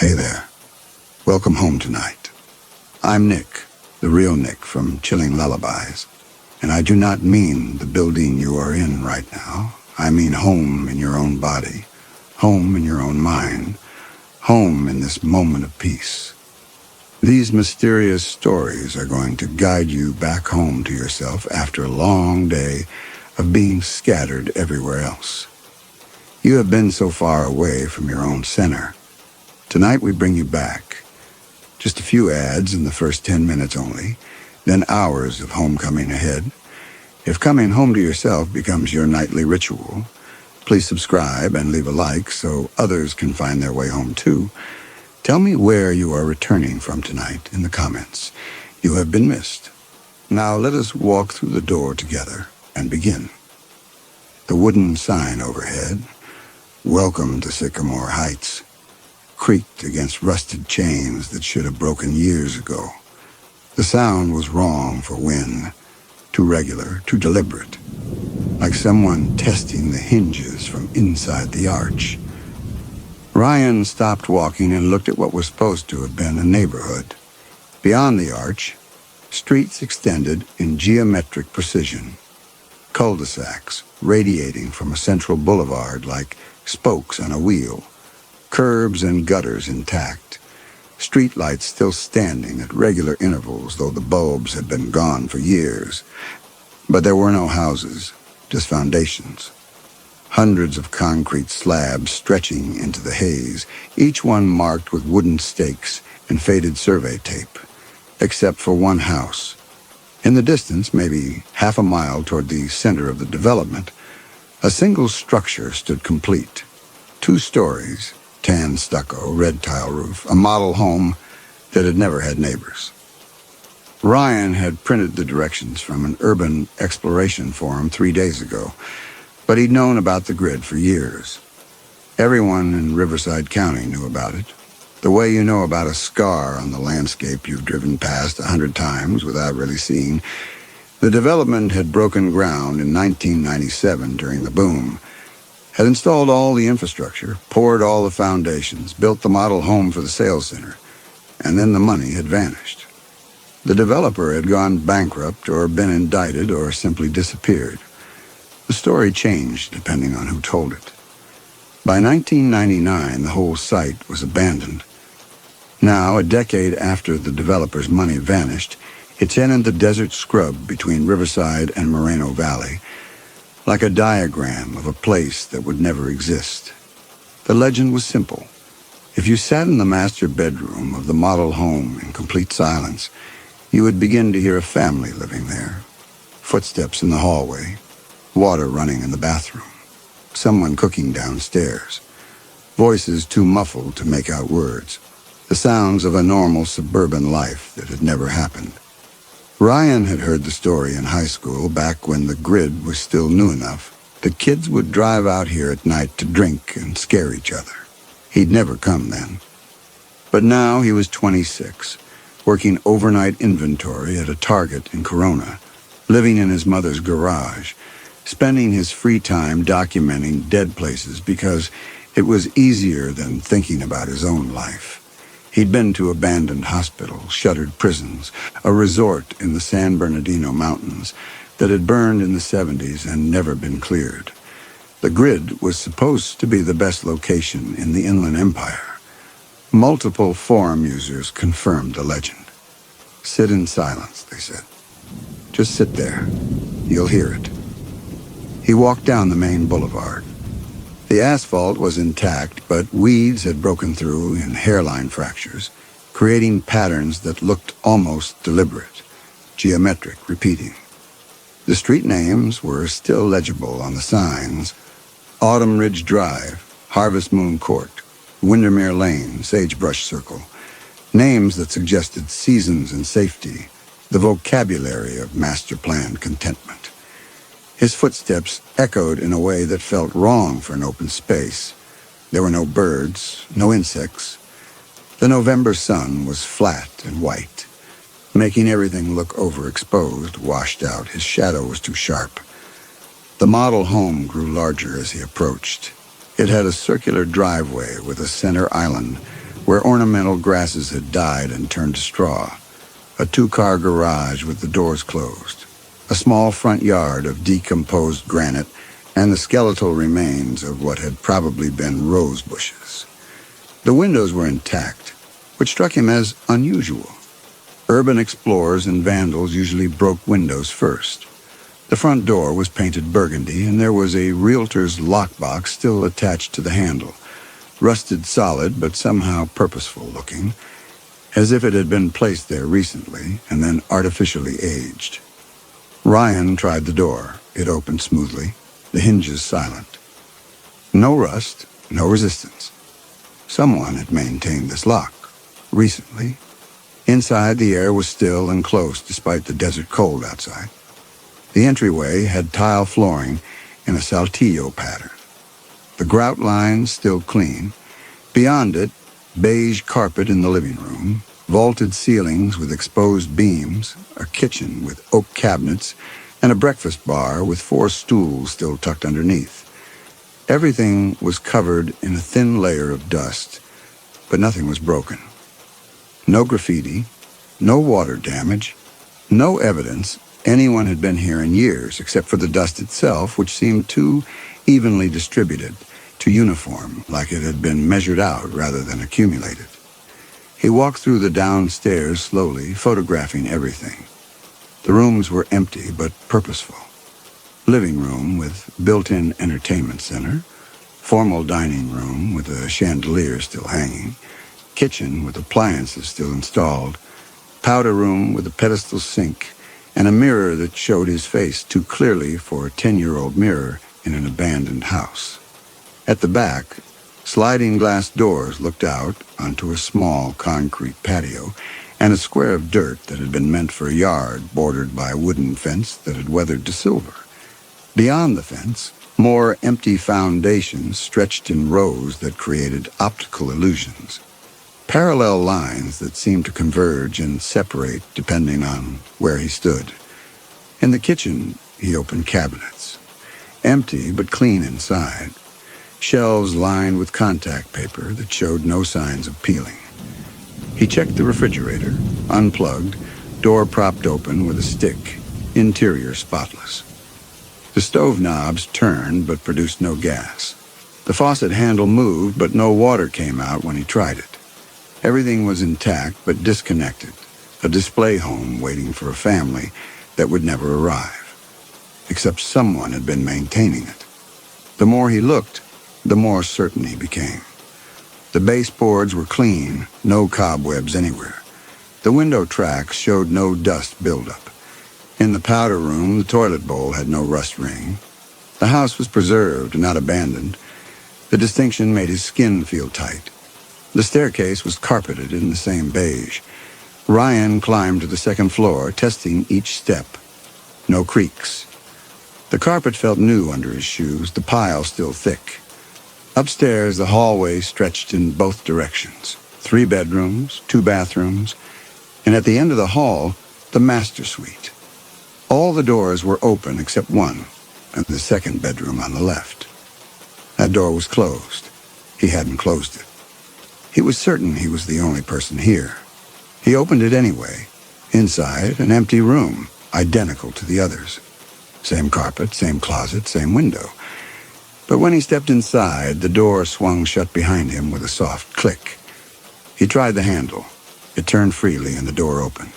Hey there. Welcome home tonight. I'm Nick, the real Nick from Chilling Lullabies. And I do not mean the building you are in right now. I mean home in your own body, home in your own mind, home in this moment of peace. These mysterious stories are going to guide you back home to yourself after a long day of being scattered everywhere else. You have been so far away from your own center. Tonight we bring you back. Just a few ads in the first 10 minutes only, then hours of homecoming ahead. If coming home to yourself becomes your nightly ritual, please subscribe and leave a like so others can find their way home too. Tell me where you are returning from tonight in the comments. You have been missed. Now let us walk through the door together and begin. The wooden sign overhead, "Welcome to Sycamore Heights," creaked against rusted chains that should have broken years ago. The sound was wrong for wind, too regular, too deliberate, like someone testing the hinges from inside the arch. Ryan stopped walking and looked at what was supposed to have been a neighborhood. Beyond the arch, streets extended in geometric precision, cul-de-sacs radiating from a central boulevard like spokes on a wheel, curbs and gutters intact, streetlights still standing at regular intervals though the bulbs had been gone for years. But there were no houses, just foundations. Hundreds of concrete slabs stretching into the haze, each one marked with wooden stakes and faded survey tape, except for one house. In the distance, maybe half a mile toward the center of the development, a single structure stood complete. 2 stories, tan stucco, red tile roof, a model home that had never had neighbors. Ryan had printed the directions from an urban exploration forum 3 days ago, but he'd known about the grid for years. Everyone in Riverside County knew about it. The way you know about a scar on the landscape you've driven past 100 times without really seeing. The development had broken ground in 1997 during the boom, had installed all the infrastructure, poured all the foundations, built the model home for the sales center, and then the money had vanished. The developer had gone bankrupt or been indicted or simply disappeared. The story changed depending on who told it. By 1999, the whole site was abandoned. Now, a decade after the developer's money vanished, it's in the desert scrub between Riverside and Moreno Valley, like a diagram of a place that would never exist. The legend was simple. If you sat in the master bedroom of the model home in complete silence, you would begin to hear a family living there. Footsteps in the hallway, water running in the bathroom, someone cooking downstairs, voices too muffled to make out words, the sounds of a normal suburban life that had never happened. Ryan had heard the story in high school back when the grid was still new enough that kids would drive out here at night to drink and scare each other. He'd never come then. But now he was 26, working overnight inventory at a Target in Corona, living in his mother's garage, spending his free time documenting dead places because it was easier than thinking about his own life. He'd been to abandoned hospitals, shuttered prisons, a resort in the San Bernardino Mountains that had burned in the 70s and never been cleared. The grid was supposed to be the best location in the Inland Empire. Multiple forum users confirmed the legend. Sit in silence, they said. Just sit there. You'll hear it. He walked down the main boulevard. The asphalt was intact, but weeds had broken through in hairline fractures, creating patterns that looked almost deliberate, geometric, repeating. The street names were still legible on the signs: Autumn Ridge Drive, Harvest Moon Court, Windermere Lane, Sagebrush Circle, names that suggested seasons and safety, the vocabulary of master-planned contentment. His footsteps echoed in a way that felt wrong for an open space. There were no birds, no insects. The November sun was flat and white, making everything look overexposed, washed out. His shadow was too sharp. The model home grew larger as he approached. It had a circular driveway with a center island, where ornamental grasses had died and turned to straw, a two-car garage with the doors closed, a small front yard of decomposed granite, and the skeletal remains of what had probably been rose bushes. The windows were intact, which struck him as unusual. Urban explorers and vandals usually broke windows first. The front door was painted burgundy, and there was a realtor's lockbox still attached to the handle, rusted solid but somehow purposeful looking, as if it had been placed there recently and then artificially aged. Ryan tried the door. It opened smoothly, the hinges silent. No rust, no resistance. Someone had maintained this lock, recently. Inside, the air was still and close despite the desert cold outside. The entryway had tile flooring in a saltillo pattern. The grout lines still clean. Beyond it, beige carpet in the living room, vaulted ceilings with exposed beams, a kitchen with oak cabinets, and a breakfast bar with 4 stools still tucked underneath. Everything was covered in a thin layer of dust, but nothing was broken. No graffiti, no water damage, no evidence anyone had been here in years except for the dust itself, which seemed too evenly distributed, too uniform, like it had been measured out rather than accumulated. He walked through the downstairs slowly, photographing everything. The rooms were empty but purposeful. Living room with built-in entertainment center, formal dining room with a chandelier still hanging, kitchen with appliances still installed, powder room with a pedestal sink, and a mirror that showed his face too clearly for a 10-year-old mirror in an abandoned house. At the back, sliding glass doors looked out onto a small concrete patio and a square of dirt that had been meant for a yard bordered by a wooden fence that had weathered to silver. Beyond the fence, more empty foundations stretched in rows that created optical illusions. Parallel lines that seemed to converge and separate depending on where he stood. In the kitchen, he opened cabinets. Empty but clean inside. Shelves lined with contact paper that showed no signs of peeling. He checked the refrigerator, unplugged, door propped open with a stick, interior spotless. The stove knobs turned but produced no gas. The faucet handle moved, but no water came out when he tried it. Everything was intact but disconnected, a display home waiting for a family that would never arrive. Except someone had been maintaining it. The more he looked, the more certain he became. The baseboards were clean, no cobwebs anywhere. The window tracks showed no dust buildup. In the powder room, the toilet bowl had no rust ring. The house was preserved, not abandoned. The distinction made his skin feel tight. The staircase was carpeted in the same beige. Ryan climbed to the second floor, testing each step. No creaks. The carpet felt new under his shoes, the pile still thick. Upstairs, the hallway stretched in both directions. 3 bedrooms, 2 bathrooms, and at the end of the hall, the master suite. All the doors were open except one, and the second bedroom on the left. That door was closed. He hadn't closed it. He was certain he was the only person here. He opened it anyway. Inside, an empty room, identical to the others. Same carpet, same closet, same window. But when he stepped inside, the door swung shut behind him with a soft click. He tried the handle. It turned freely and the door opened.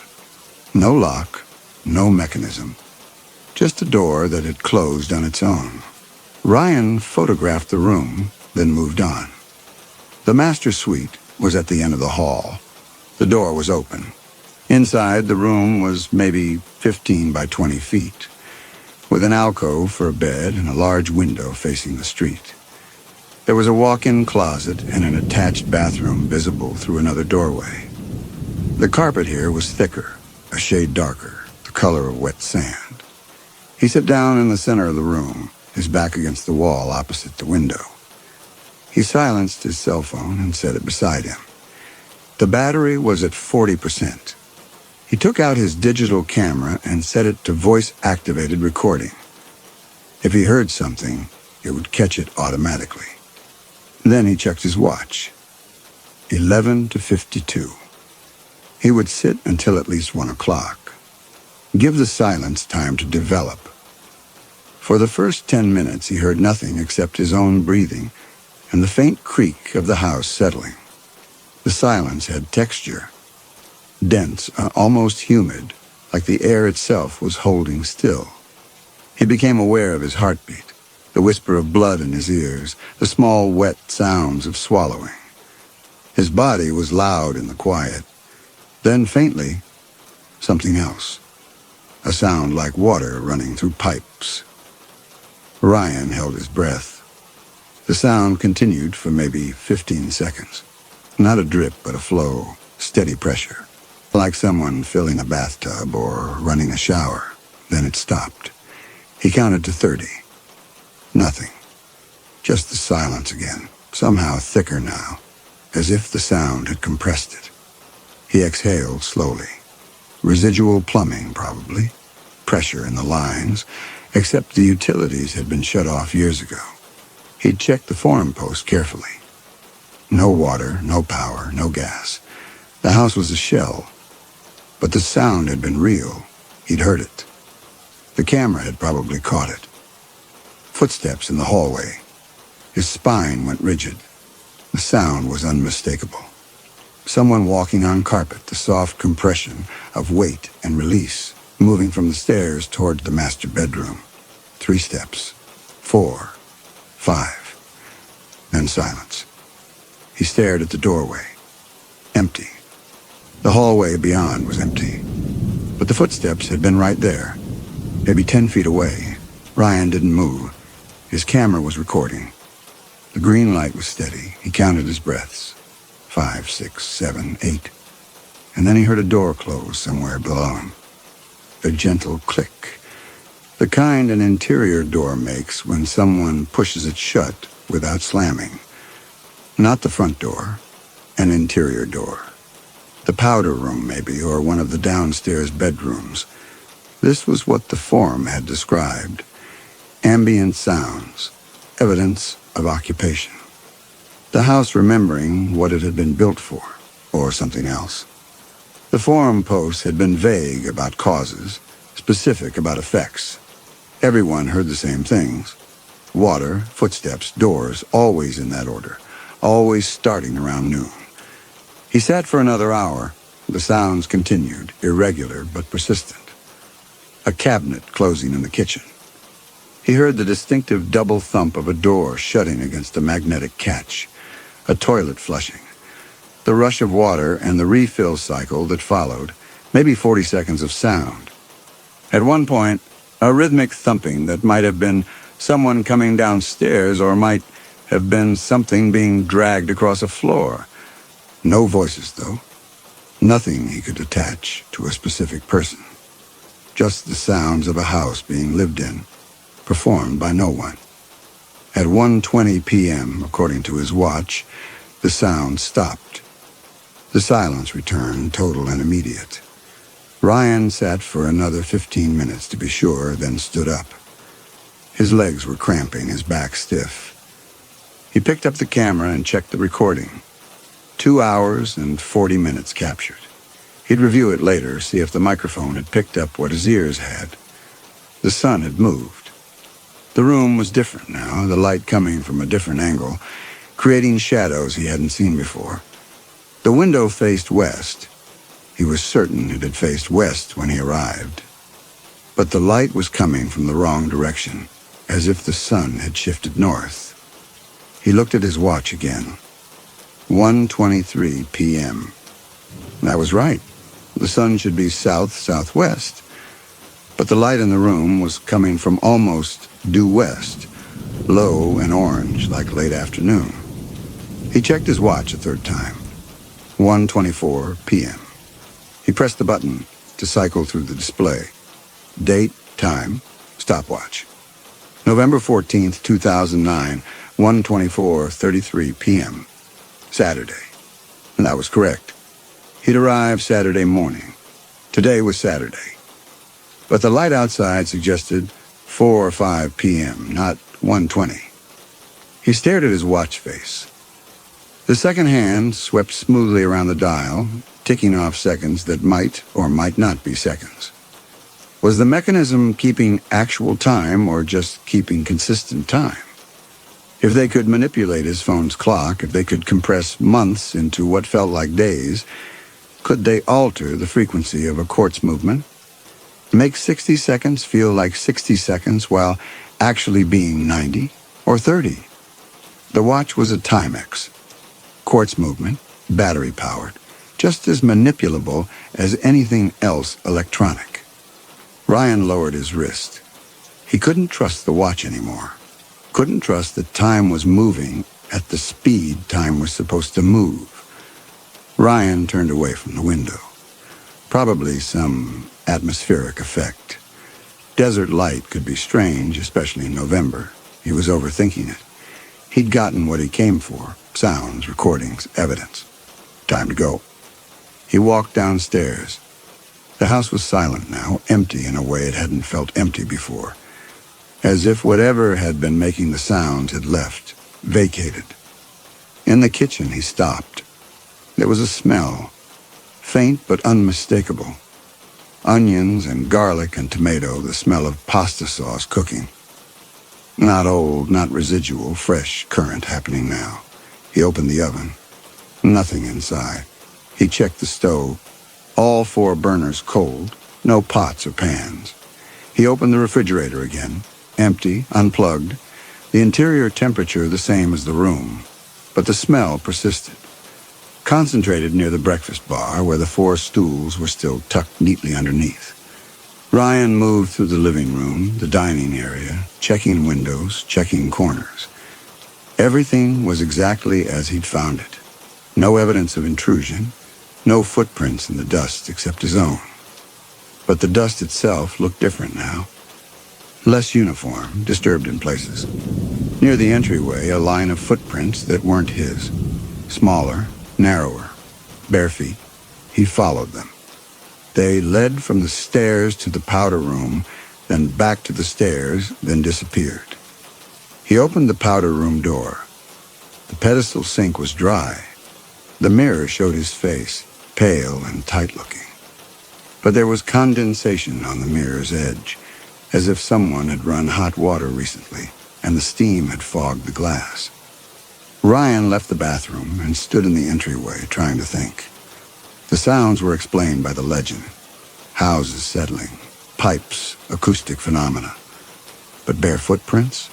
No lock, no mechanism. Just a door that had closed on its own. Ryan photographed the room, then moved on. The master suite was at the end of the hall. The door was open. Inside, the room was maybe 15 by 20 feet, with an alcove for a bed and a large window facing the street. There was a walk-in closet and an attached bathroom visible through another doorway. The carpet here was thicker, a shade darker, the color of wet sand. He sat down in the center of the room, his back against the wall opposite the window. He silenced his cell phone and set it beside him. The battery was at 40%. He took out his digital camera and set it to voice-activated recording. If he heard something, it would catch it automatically. Then he checked his watch. 11 to 52. He would sit until at least 1 o'clock. Give the silence time to develop. For the first 10 minutes, he heard nothing except his own breathing and the faint creak of the house settling. The silence had texture, dense, almost humid, like the air itself was holding still. He became aware of his heartbeat, the whisper of blood in his ears, the small, wet sounds of swallowing. His body was loud in the quiet. Then, faintly, something else. A sound like water running through pipes. Ryan held his breath. The sound continued for maybe 15 seconds. Not a drip, but a flow, steady pressure, like someone filling a bathtub or running a shower. Then it stopped. He counted to 30. Nothing. Just the silence again, somehow thicker now, as if the sound had compressed it. He exhaled slowly. Residual plumbing, probably. Pressure in the lines, except the utilities had been shut off years ago. He'd checked the forum post carefully. No water, no power, no gas. The house was a shell. But the sound had been real. He'd heard it. The camera had probably caught it. Footsteps in the hallway. His spine went rigid. The sound was unmistakable. Someone walking on carpet, the soft compression of weight and release, moving from the stairs toward the master bedroom. 3 steps. 4. 5. Then silence. He stared at the doorway. Empty. The hallway beyond was empty. But the footsteps had been right there. Maybe 10 feet away. Ryan didn't move. His camera was recording. The green light was steady. He counted his breaths. 5, 6, 7, 8. And then he heard a door close somewhere below him. A gentle click. The kind an interior door makes when someone pushes it shut without slamming. Not the front door. An interior door. The powder room, maybe, or one of the downstairs bedrooms. This was what the forum had described. Ambient sounds. Evidence of occupation. The house remembering what it had been built for, or something else. The forum posts had been vague about causes, specific about effects. Everyone heard the same things. Water, footsteps, doors, always in that order, always starting around noon. He sat for another hour. The sounds continued, irregular but persistent. A cabinet closing in the kitchen. He heard the distinctive double thump of a door shutting against a magnetic catch. A toilet flushing. The rush of water and the refill cycle that followed, maybe 40 seconds of sound. At one point, a rhythmic thumping that might have been someone coming downstairs or might have been something being dragged across a floor. No voices, though. Nothing he could attach to a specific person. Just the sounds of a house being lived in, performed by no one. At 1:20 p.m., according to his watch, the sound stopped. The silence returned, total and immediate. Ryan sat for another 15 minutes to be sure, then stood up. His legs were cramping, his back stiff. He picked up the camera and checked the recording. 2 hours and 40 minutes captured. He'd review it later, see if the microphone had picked up what his ears had. The sun had moved. The room was different now, the light coming from a different angle, creating shadows he hadn't seen before. The window faced west. He was certain it had faced west when he arrived. But the light was coming from the wrong direction, as if the sun had shifted north. He looked at his watch again. 1:23 p.m. That was right. The sun should be south-southwest. But the light in the room was coming from almost due west, low and orange like late afternoon. He checked his watch a third time. 1:24 p.m. He pressed the button to cycle through the display. Date, time, stopwatch. November 14th, 2009, 1:24:33 p.m. Saturday. And that was correct. He'd arrived Saturday morning. Today was Saturday. But the light outside suggested 4 or 5 p.m., not 1:20. He stared at his watch face. The second hand swept smoothly around the dial, ticking off seconds that might or might not be seconds. Was the mechanism keeping actual time or just keeping consistent time? If they could manipulate his phone's clock, if they could compress months into what felt like days, could they alter the frequency of a quartz movement? Make 60 seconds feel like 60 seconds while actually being 90 or 30? The watch was a Timex. Quartz movement, battery-powered, just as manipulable as anything else electronic. Ryan lowered his wrist. He couldn't trust the watch anymore. Couldn't trust that time was moving at the speed time was supposed to move. Ryan turned away from the window. Probably some atmospheric effect. Desert light could be strange, especially in November. He was overthinking it. He'd gotten what he came for. Sounds, recordings, evidence. Time to go. He walked downstairs. The house was silent now, empty in a way it hadn't felt empty before. As if whatever had been making the sounds had left, vacated. In the kitchen, he stopped. There was a smell, faint but unmistakable. Onions and garlic and tomato, the smell of pasta sauce cooking. Not old, not residual, fresh, current happening now. He opened the oven. Nothing inside. He checked the stove. All 4 burners cold, no pots or pans. He opened the refrigerator again. Empty, unplugged, the interior temperature the same as the room, but the smell persisted. Concentrated near the breakfast bar, where the 4 stools were still tucked neatly underneath. Ryan moved through the living room, the dining area, checking windows, checking corners. Everything was exactly as he'd found it. No evidence of intrusion, no footprints in the dust except his own. But the dust itself looked different now. Less uniform, disturbed in places. Near the entryway, a line of footprints that weren't his. Smaller, narrower, bare feet. He followed them. They led from the stairs to the powder room, then back to the stairs, then disappeared. He opened the powder room door. The pedestal sink was dry. The mirror showed his face, pale and tight-looking. But there was condensation on the mirror's edge, as if someone had run hot water recently, and the steam had fogged the glass. Ryan left the bathroom and stood in the entryway, trying to think. The sounds were explained by the legend. Houses settling, pipes, acoustic phenomena. But bare footprints?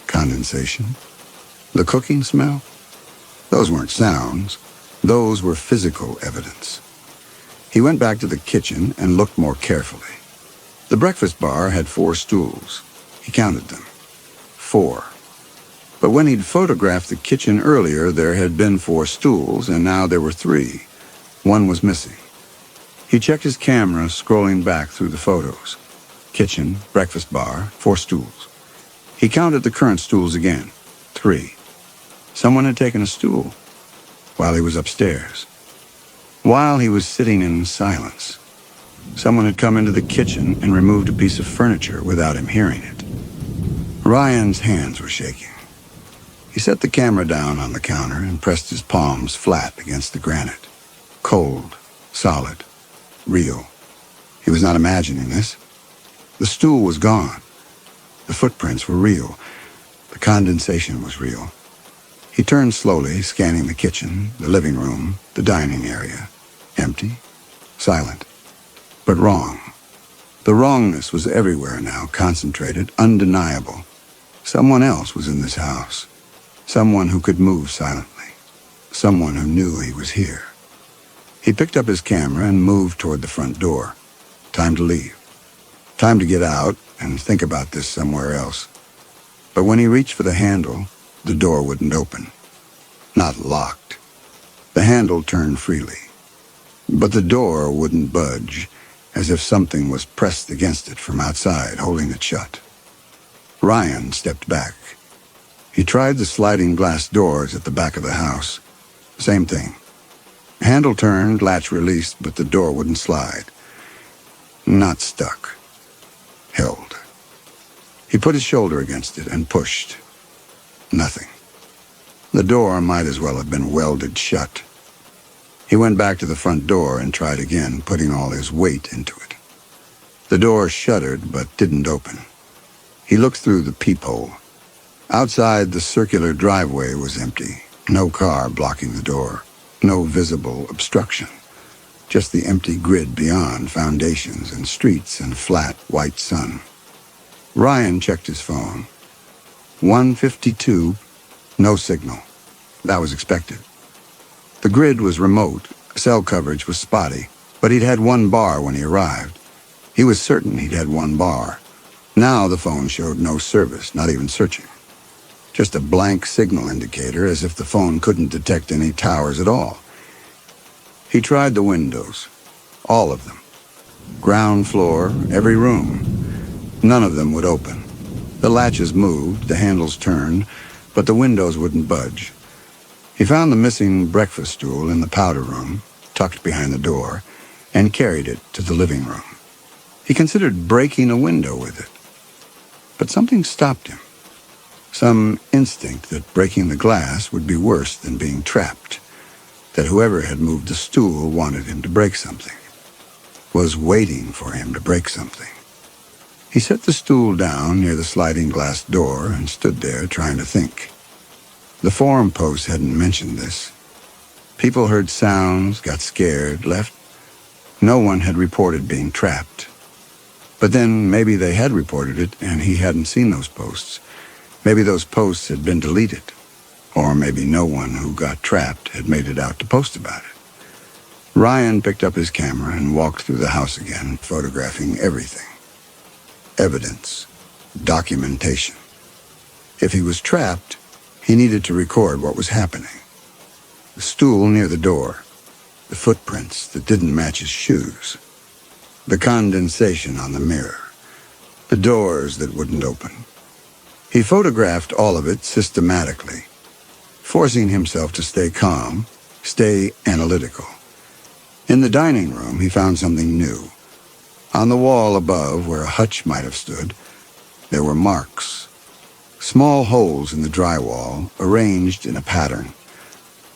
Condensation? The cooking smell? Those weren't sounds. Those were physical evidence. He went back to the kitchen and looked more carefully. The breakfast bar had 4 stools. He counted them. 4. But when he'd photographed the kitchen earlier, there had been 4 stools, and now there were 3. One was missing. He checked his camera, scrolling back through the photos. Kitchen, breakfast bar, 4 stools. He counted the current stools again. 3. Someone had taken a stool while he was upstairs. While he was sitting in silence, someone had come into the kitchen and removed a piece of furniture without him hearing it. Ryan's hands were shaking. He set the camera down on the counter and pressed his palms flat against the granite. Cold, solid, real. He was not imagining this. The stool was gone. The footprints were real. The condensation was real. He turned slowly, scanning the kitchen, the living room, the dining area. Empty, silent, but wrong. The wrongness was everywhere now, concentrated, undeniable. Someone else was in this house. Someone who could move silently. Someone who knew he was here. He picked up his camera and moved toward the front door. Time to leave. Time to get out and think about this somewhere else. But when he reached for the handle, the door wouldn't open. Not locked. The handle turned freely. But the door wouldn't budge, as if something was pressed against it from outside, holding it shut. Ryan stepped back. He tried the sliding glass doors at the back of the house. Same thing. Handle turned, latch released, but the door wouldn't slide. Not stuck. Held. He put his shoulder against it and pushed. Nothing. The door might as well have been welded shut. He went back to the front door and tried again, putting all his weight into it. The door shuddered but didn't open. He looked through the peephole. Outside, the circular driveway was empty. No car blocking the door. No visible obstruction. Just the empty grid beyond, foundations and streets and flat white sun. Ryan checked his phone. 1:52, no signal. That was expected. The grid was remote, cell coverage was spotty, but he'd had one bar when he arrived. He was certain he'd had one bar. Now the phone showed no service, not even searching. Just a blank signal indicator, as if the phone couldn't detect any towers at all. He tried the windows, all of them. Ground floor, every room. None of them would open. The latches moved, the handles turned, but the windows wouldn't budge. He found the missing breakfast stool in the powder room, tucked behind the door, and carried it to the living room. He considered breaking a window with it. But something stopped him. Some instinct that breaking the glass would be worse than being trapped. That whoever had moved the stool wanted him to break something. Was waiting for him to break something. He set the stool down near the sliding glass door and stood there trying to think. The forum post hadn't mentioned this. People heard sounds, got scared, left. No one had reported being trapped. But then maybe they had reported it and he hadn't seen those posts. Maybe those posts had been deleted. Or maybe no one who got trapped had made it out to post about it. Ryan picked up his camera and walked through the house again, photographing everything. Evidence. Documentation. If he was trapped, he needed to record what was happening. The stool near the door. The footprints that didn't match his shoes. The condensation on the mirror. The doors that wouldn't open. He photographed all of it systematically, forcing himself to stay calm, stay analytical. In the dining room, he found something new. On the wall above, where a hutch might have stood, there were marks. Small holes in the drywall, arranged in a pattern.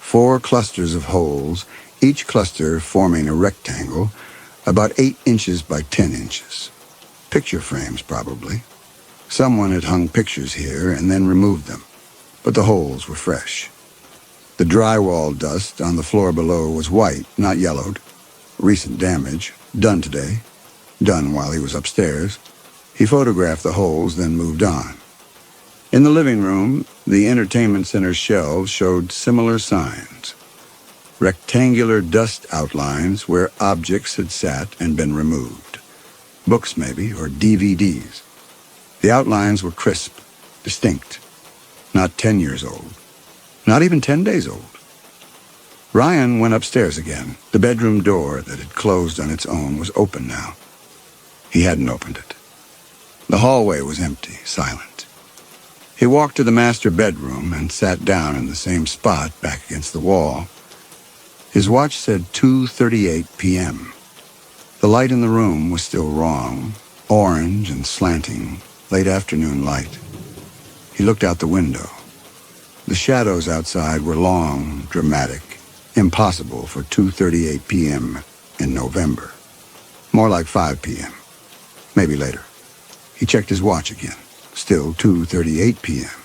4 clusters of holes, each cluster forming a rectangle, about 8 inches by 10 inches. Picture frames, probably. Someone had hung pictures here and then removed them, but the holes were fresh. The drywall dust on the floor below was white, not yellowed. Recent damage, done today, done while he was upstairs. He photographed the holes, then moved on. In the living room, the entertainment center's shelves showed similar signs. Rectangular dust outlines where objects had sat and been removed. Books, maybe, or DVDs. The outlines were crisp, distinct. Not 10 years old. Not even 10 days old. Ryan went upstairs again. The bedroom door that had closed on its own was open now. He hadn't opened it. The hallway was empty, silent. He walked to the master bedroom and sat down in the same spot back against the wall. His watch said 2:38 p.m. The light in the room was still wrong, orange and slanting, late afternoon light. He looked out the window. The shadows outside were long, dramatic, impossible for 2:38 p.m. in November. More like 5 p.m., maybe later. He checked his watch again. Still 2:38 p.m.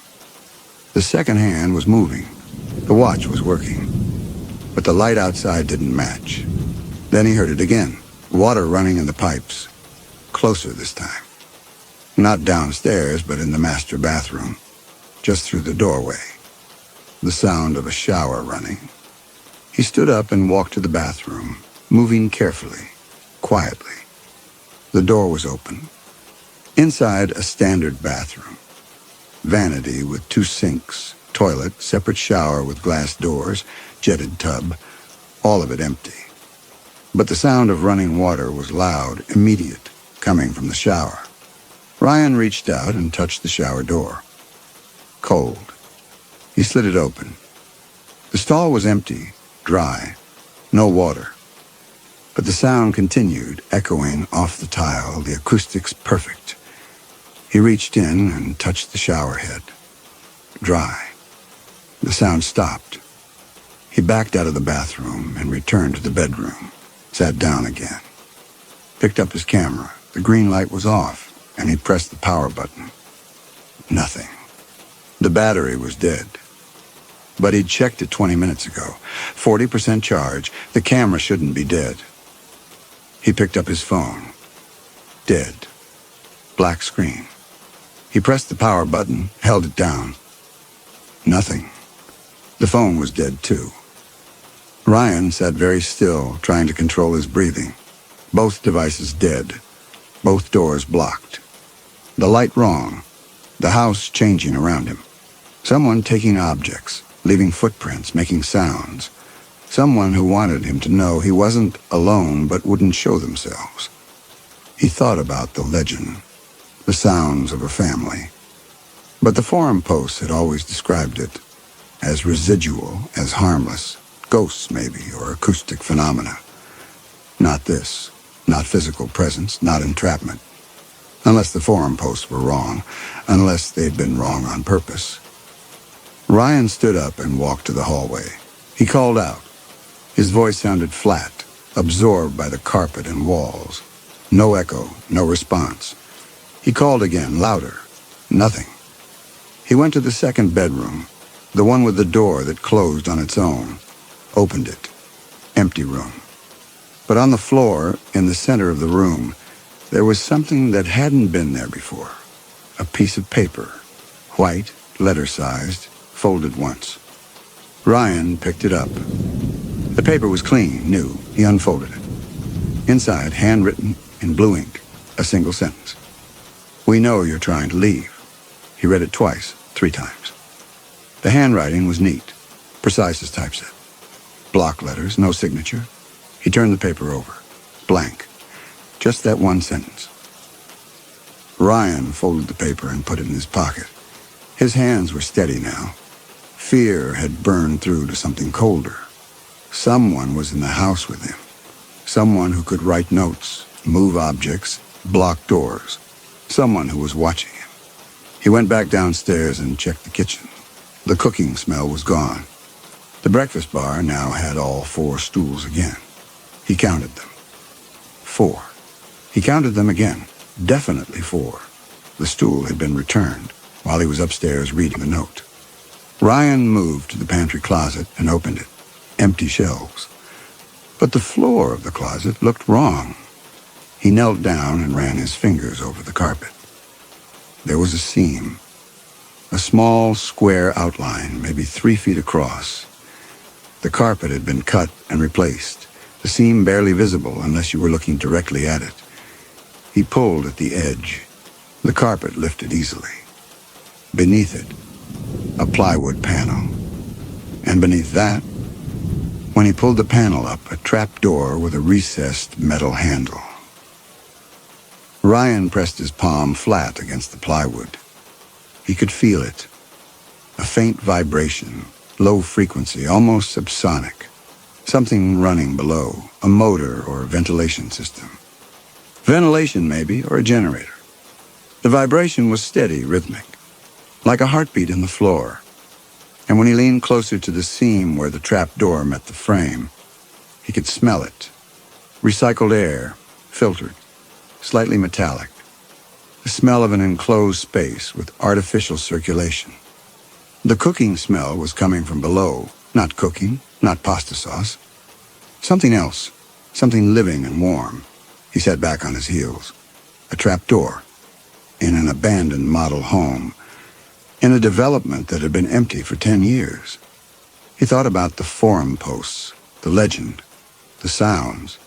The second hand was moving. The watch was working. But the light outside didn't match. Then he heard it again. Water running in the pipes. Closer this time. Not downstairs, but in the master bathroom. Just through the doorway. The sound of a shower running. He stood up and walked to the bathroom, moving carefully, quietly. The door was open. Inside, a standard bathroom. Vanity with 2 sinks, toilet, separate shower with glass doors, jetted tub, all of it empty. But the sound of running water was loud, immediate, coming from the shower. Ryan reached out and touched the shower door. Cold. He slid it open. The stall was empty, dry, no water. But the sound continued, echoing off the tile, the acoustics perfect. He reached in and touched the shower head. Dry. The sound stopped. He backed out of the bathroom and returned to the bedroom, sat down again, picked up his camera. The green light was off, and he pressed the power button. Nothing. The battery was dead. But he'd checked it 20 minutes ago. 40% charge. The camera shouldn't be dead. He picked up his phone. Dead. Black screen. He pressed the power button, held it down. Nothing. The phone was dead, too. Ryan sat very still, trying to control his breathing. Both devices dead. Both doors blocked. The light wrong. The house changing around him. Someone taking objects, leaving footprints, making sounds. Someone who wanted him to know he wasn't alone but wouldn't show themselves. He thought about the legend, the sounds of a family. But the forum posts had always described it as residual, as harmless, ghosts maybe, or acoustic phenomena. Not this, not physical presence, not entrapment. Unless the forum posts were wrong, unless they'd been wrong on purpose. Ryan stood up and walked to the hallway. He called out. His voice sounded flat, absorbed by the carpet and walls. No echo, no response. He called again, louder. Nothing. He went to the second bedroom, the one with the door that closed on its own. Opened it. Empty room. But on the floor, in the center of the room, there was something that hadn't been there before. A piece of paper. White, letter-sized, folded once. Ryan picked it up. The paper was clean, new. He unfolded it. Inside, handwritten in blue ink, a single sentence. "We know you're trying to leave." He read it twice, 3 times. The handwriting was neat, precise as typeset. Block letters, no signature. He turned the paper over. Blank. Just that one sentence. Ryan folded the paper and put it in his pocket. His hands were steady now. Fear had burned through to something colder. Someone was in the house with him. Someone who could write notes, move objects, block doors. Someone who was watching him. He went back downstairs and checked the kitchen. The cooking smell was gone. The breakfast bar now had all 4 stools again. He counted them. 4. He counted them again. Definitely 4. The stool had been returned while he was upstairs reading the note. Ryan moved to the pantry closet and opened it. Empty shelves. But the floor of the closet looked wrong. He knelt down and ran his fingers over the carpet. There was a seam. A small, square outline, maybe 3 feet across. The carpet had been cut and replaced, the seam barely visible unless you were looking directly at it. He pulled at the edge. The carpet lifted easily. Beneath it, a plywood panel. And beneath that, when he pulled the panel up, a trapdoor with a recessed metal handle. Ryan pressed his palm flat against the plywood. He could feel it. A faint vibration, low frequency, almost subsonic. Something running below, a motor or ventilation system. Ventilation, maybe, or a generator. The vibration was steady, rhythmic, like a heartbeat in the floor. And when he leaned closer to the seam where the trap door met the frame, he could smell it. Recycled air, filtered, slightly metallic. The smell of an enclosed space with artificial circulation. The cooking smell was coming from below, not cooking, not pasta sauce. Something else, something living and warm. He sat back on his heels. A trap door. In an abandoned model home. In a development that had been empty for 10 years. He thought about the forum posts, the legend, the sounds.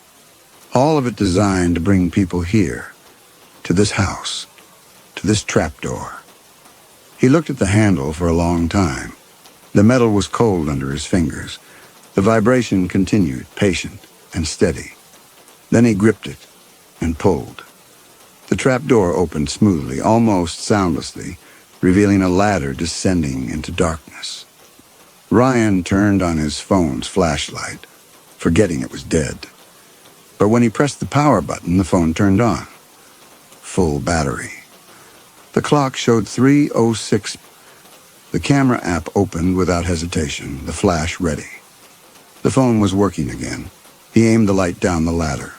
All of it designed to bring people here, to this house, to this trapdoor. He looked at the handle for a long time. The metal was cold under his fingers. The vibration continued, patient and steady. Then he gripped it and pulled. The trapdoor opened smoothly, almost soundlessly, revealing a ladder descending into darkness. Ryan turned on his phone's flashlight, forgetting it was dead. But when he pressed the power button, the phone turned on. Full battery. The clock showed 3:06. The camera app opened without hesitation, the flash ready. The phone was working again. He aimed the light down the ladder.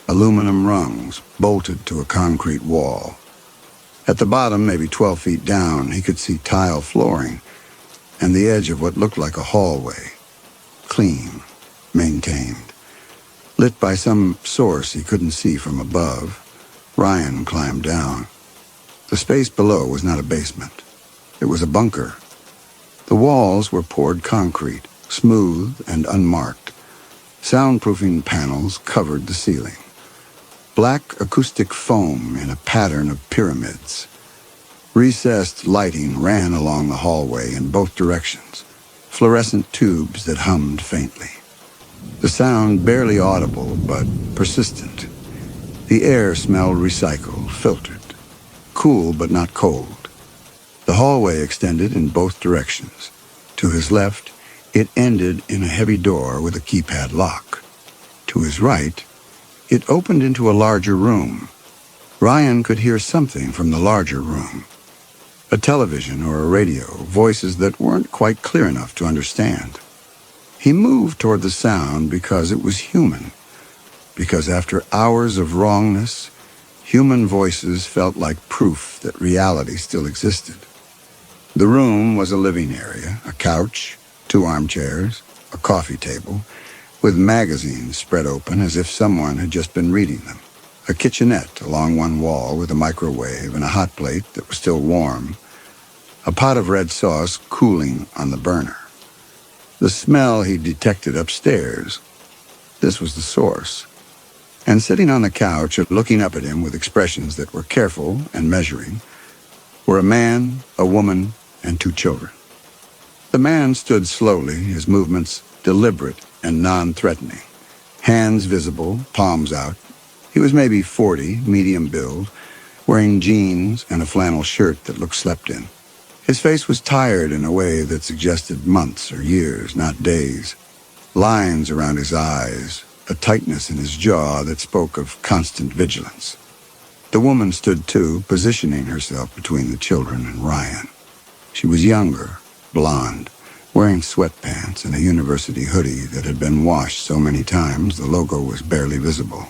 Aluminum rungs bolted to a concrete wall. At the bottom, maybe 12 feet down, he could see tile flooring and the edge of what looked like a hallway. Clean, maintained. Lit by some source he couldn't see from above, Ryan climbed down. The space below was not a basement. It was a bunker. The walls were poured concrete, smooth and unmarked. Soundproofing panels covered the ceiling. Black acoustic foam in a pattern of pyramids. Recessed lighting ran along the hallway in both directions, fluorescent tubes that hummed faintly. The sound barely audible, but persistent. The air smelled recycled, filtered. Cool, but not cold. The hallway extended in both directions. To his left, it ended in a heavy door with a keypad lock. To his right, it opened into a larger room. Ryan could hear something from the larger room. A television or a radio, voices that weren't quite clear enough to understand. He moved toward the sound because it was human. Because after hours of wrongness, human voices felt like proof that reality still existed. The room was a living area, a couch, 2 armchairs, a coffee table, with magazines spread open as if someone had just been reading them. A kitchenette along one wall with a microwave and a hot plate that was still warm. A pot of red sauce cooling on the burner. The smell he detected upstairs. This was the source. And sitting on the couch, looking up at him with expressions that were careful and measuring, were a man, a woman, and 2 children. The man stood slowly, his movements deliberate and non-threatening. Hands visible, palms out. He was maybe 40, medium build, wearing jeans and a flannel shirt that looked slept in. His face was tired in a way that suggested months or years, not days. Lines around his eyes, a tightness in his jaw that spoke of constant vigilance. The woman stood too, positioning herself between the children and Ryan. She was younger, blonde, wearing sweatpants and a university hoodie that had been washed so many times the logo was barely visible.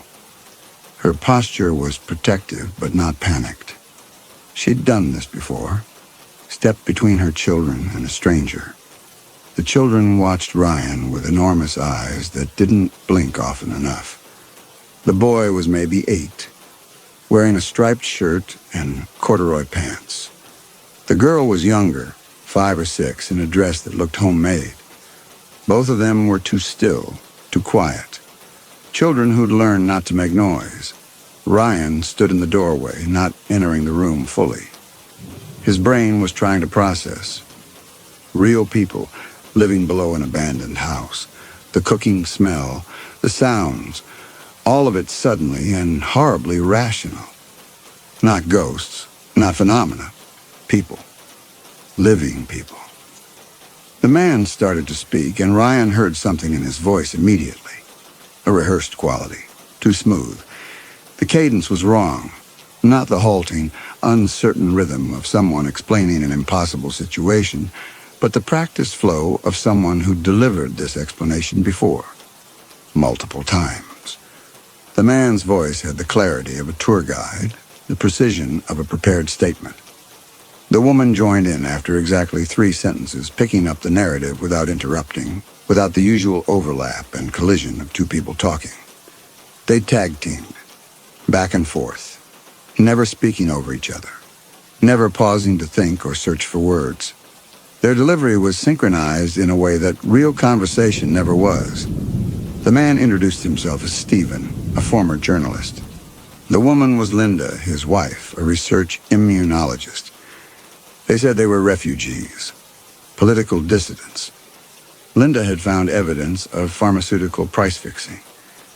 Her posture was protective but not panicked. She'd done this before, stepped between her children and a stranger. The children watched Ryan with enormous eyes that didn't blink often enough. The boy was maybe 8, wearing a striped shirt and corduroy pants. The girl was younger, 5 or 6, in a dress that looked homemade. Both of them were too still, too quiet. Children who'd learned not to make noise. Ryan stood in the doorway, not entering the room fully. His brain was trying to process. Real people living below an abandoned house. The cooking smell, the sounds, all of it suddenly and horribly rational. Not ghosts, not phenomena. People. Living people. The man started to speak, and Ryan heard something in his voice immediately. A rehearsed quality. Too smooth. The cadence was wrong. Not the halting, uncertain rhythm of someone explaining an impossible situation, but the practiced flow of someone who delivered this explanation before. Multiple times. The man's voice had the clarity of a tour guide, the precision of a prepared statement. The woman joined in after exactly 3 sentences, picking up the narrative without interrupting, without the usual overlap and collision of 2 people talking. They tag-teamed, back and forth, never speaking over each other, never pausing to think or search for words. Their delivery was synchronized in a way that real conversation never was. The man introduced himself as Stephen, a former journalist. The woman was Linda, his wife, a research immunologist. They said they were refugees, political dissidents. Linda had found evidence of pharmaceutical price fixing.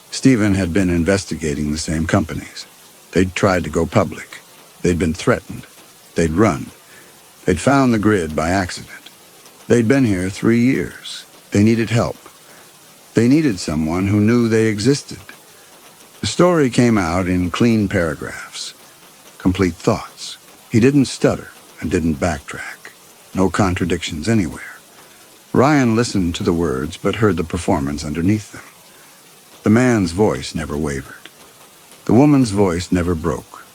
Stephen had been investigating the same companies. They'd tried to go public. They'd been threatened. They'd run. They'd found the grid by accident. They'd been here 3 years. They needed help. They needed someone who knew they existed. The story came out in clean paragraphs, complete thoughts. He didn't stutter and didn't backtrack. no contradictions anywhere. Ryan listened to the words but heard the performance underneath them. The man's voice never wavered. The woman's voice never broke.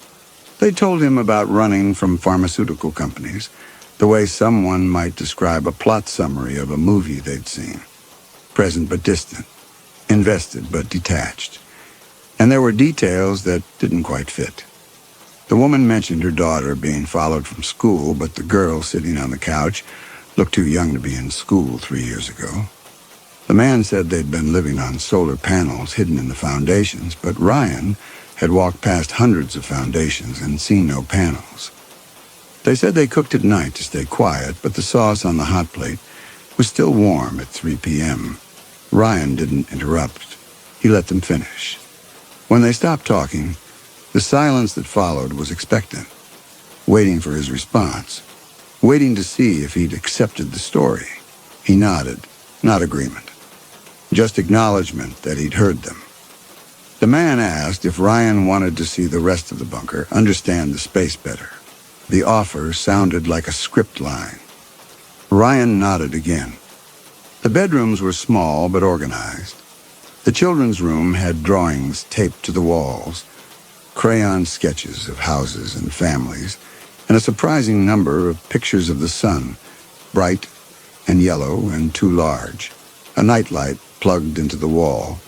They told him about running from pharmaceutical companies, the way someone might describe a plot summary of a movie they'd seen. Present but distant, invested but detached. And there were details that didn't quite fit. The woman mentioned her daughter being followed from school, but the girl sitting on the couch looked too young to be in school 3 years ago. The man said they'd been living on solar panels hidden in the foundations, but Ryan had walked past hundreds of foundations and seen no panels. They said they cooked at night to stay quiet, but the sauce on the hot plate was still warm at 3 p.m. Ryan didn't interrupt. He let them finish. When they stopped talking, the silence that followed was expectant, waiting for his response, waiting to see if he'd accepted the story. He nodded, not agreement, just acknowledgement that he'd heard them. The man asked if Ryan wanted to see the rest of the bunker, understand the space better. The offer sounded like a script line. Ryan nodded again. The bedrooms were small but organized. The children's room had drawings taped to the walls, crayon sketches of houses and families, and a surprising number of pictures of the sun, bright and yellow and too large, a nightlight plugged into the wall,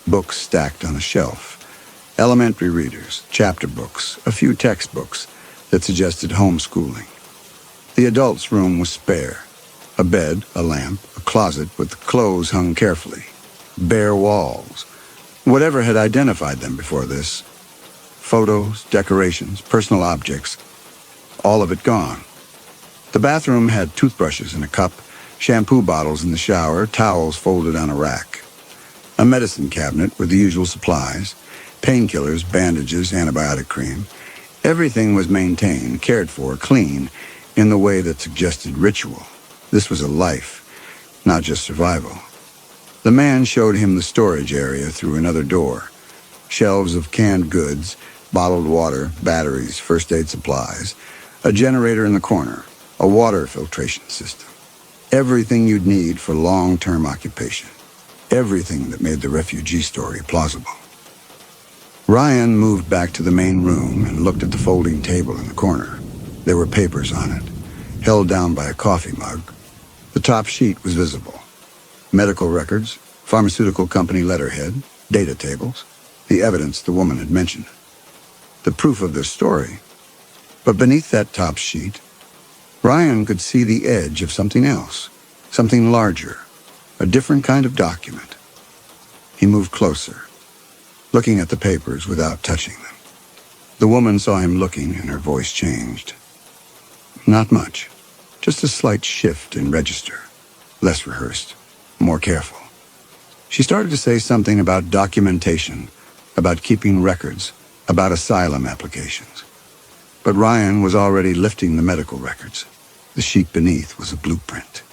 books stacked on a shelf, elementary readers, chapter books, a few textbooks that suggested homeschooling. The adults' room was spare. A bed, a lamp, a closet with clothes hung carefully, bare walls. Whatever had identified them before this, photos, decorations, personal objects, all of it gone. The bathroom had toothbrushes in a cup, shampoo bottles in the shower, towels folded on a rack. A medicine cabinet with the usual supplies, painkillers, bandages, antibiotic cream. Everything was maintained, cared for, clean, in the way that suggested ritual. This was a life, not just survival. The man showed him the storage area through another door. Shelves of canned goods, bottled water, batteries, first aid supplies, a generator in the corner, a water filtration system. Everything you'd need for long-term occupation. Everything that made the refugee story plausible. Ryan moved back to the main room and looked at the folding table in the corner. There were papers on it, held down by a coffee mug. The top sheet was visible. Medical records, pharmaceutical company letterhead, data tables, the evidence the woman had mentioned. The proof of their story. But beneath that top sheet, Ryan could see the edge of something else, something larger, a different kind of document. He moved closer, looking at the papers without touching them. The woman saw him looking and her voice changed. Not much, just a slight shift in register, less rehearsed, more careful. She started to say something about documentation, about keeping records, about asylum applications. But Ryan was already lifting the medical records. The sheet beneath was a blueprint.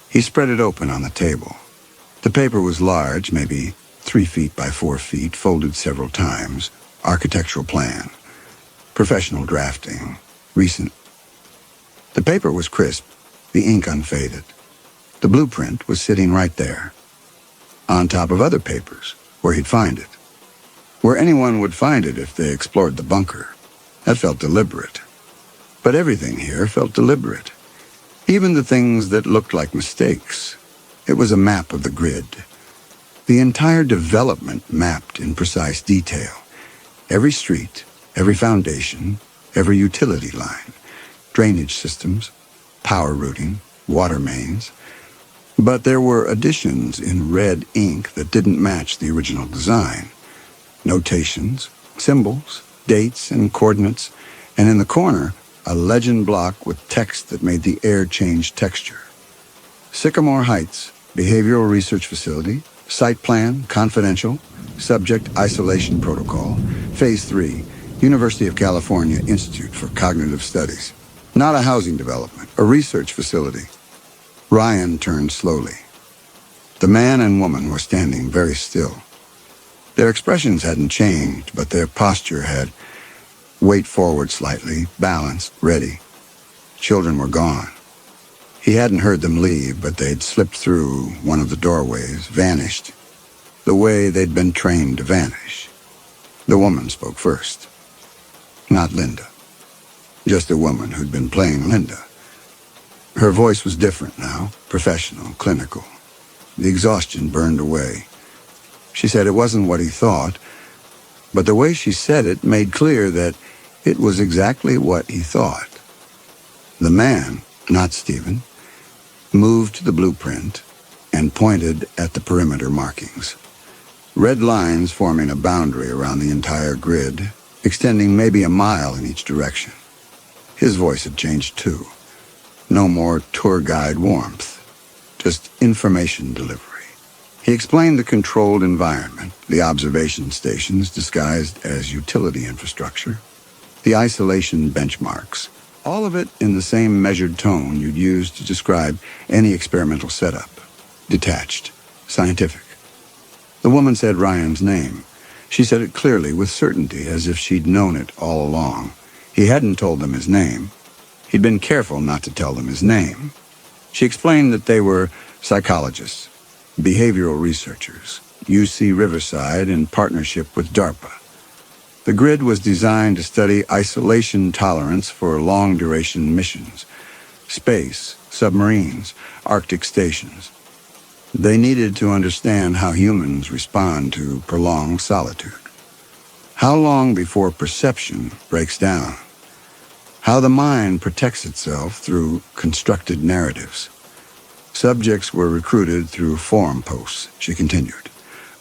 He spread it open on the table. The paper was large, maybe 3 feet by 4 feet, folded several times. Architectural plan. Professional drafting. Recent. The paper was crisp, the ink unfaded. The blueprint was sitting right there, on top of other papers, where he'd find it. Where anyone would find it if they explored the bunker. That felt deliberate. But everything here felt deliberate. Even the things that looked like mistakes. It was a map of the grid. The entire development mapped in precise detail. Every street, every foundation, every utility line, drainage systems, power routing, water mains. But there were additions in red ink that didn't match the original design. Notations, symbols, dates, and coordinates, and in the corner, a legend block with text that made the air change texture. Sycamore Heights, Behavioral Research Facility, Site Plan, Confidential, Subject Isolation Protocol, Phase 3, University of California Institute for Cognitive Studies. Not a housing development, a research facility. Ryan turned slowly. The man and woman were standing very still. Their expressions hadn't changed, but their posture had. Weight forward slightly, balanced, ready. Children were gone. He hadn't heard them leave, but they'd slipped through one of the doorways, vanished, the way they'd been trained to vanish. The woman spoke first. Not Linda. Just a woman who'd been playing Linda. Her voice was different now, professional, clinical. The exhaustion burned away. She said it wasn't what he thought, but the way she said it made clear that it was exactly what he thought. The man, not Stephen, moved to the blueprint and pointed at the perimeter markings. Red lines forming a boundary around the entire grid, extending maybe a mile in each direction. His voice had changed too. No more tour guide warmth, just information delivery. He explained the controlled environment, the observation stations disguised as utility infrastructure, the isolation benchmarks, all of it in the same measured tone you'd use to describe any experimental setup. Detached, scientific. The woman said Ryan's name. She said it clearly, with certainty, as if she'd known it all along. He hadn't told them his name. He'd been careful not to tell them his name. She explained that they were psychologists, behavioral researchers, UC Riverside in partnership with DARPA. The grid was designed to study isolation tolerance for long-duration missions, space, submarines, Arctic stations. They needed to understand how humans respond to prolonged solitude. How long before perception breaks down? How the mind protects itself through constructed narratives. Subjects were recruited through forum posts, she continued.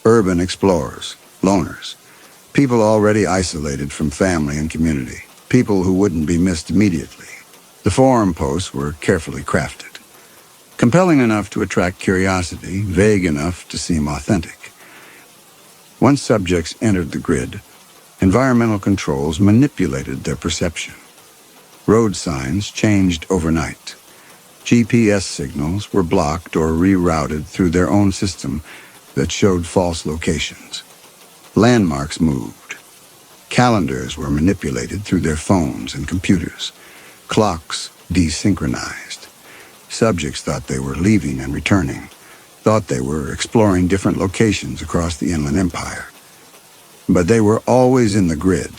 Urban explorers, loners, people already isolated from family and community, people who wouldn't be missed immediately. The forum posts were carefully crafted, compelling enough to attract curiosity, vague enough to seem authentic. Once subjects entered the grid, environmental controls manipulated their perception. Road signs changed overnight. GPS signals were blocked or rerouted through their own system that showed false locations. Landmarks moved. Calendars were manipulated through their phones and computers. Clocks desynchronized. Subjects thought they were leaving and returning, thought they were exploring different locations across the Inland Empire. But they were always in the grid,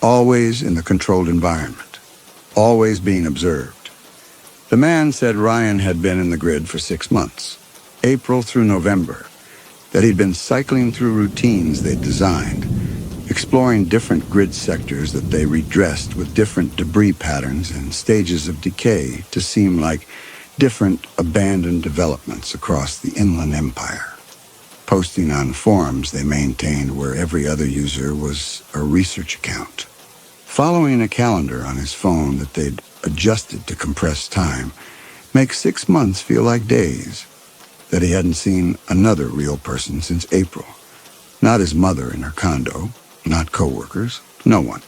always in the controlled environment, always being observed. The man said Ryan had been in the grid for 6 months, April through November, that he'd been cycling through routines they'd designed, exploring different grid sectors that they redressed with different debris patterns and stages of decay to seem like different abandoned developments across the Inland Empire, posting on forums they maintained where every other user was a research account. Following a calendar on his phone that they'd adjusted to compress time makes 6 months feel like days. That he hadn't seen another real person since April. Not his mother in her condo, not coworkers, no one.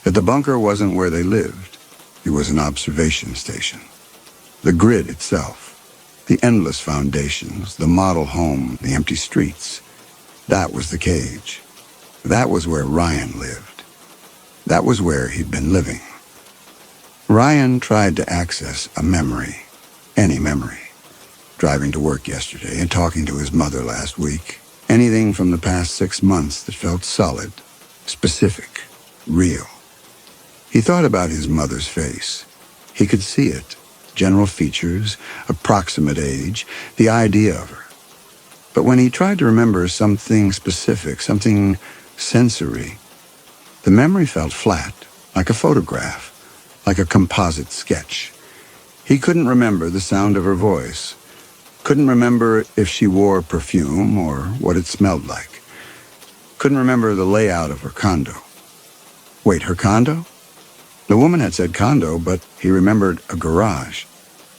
That the bunker wasn't where they lived. It was an observation station. The grid itself, the endless foundations, the model home, the empty streets. That was the cage. That was where Ryan lived. That was where he'd been living. Ryan tried to access a memory, any memory. Driving to work yesterday and talking to his mother last week. Anything from the past 6 months that felt solid, specific, real. He thought about his mother's face. He could see it. General features, approximate age, the idea of her. But when he tried to remember something specific, something sensory, the memory felt flat, like a photograph, like a composite sketch. He couldn't remember the sound of her voice. Couldn't remember if she wore perfume or what it smelled like. Couldn't remember the layout of her condo. Wait, her condo? The woman had said condo, but he remembered a garage.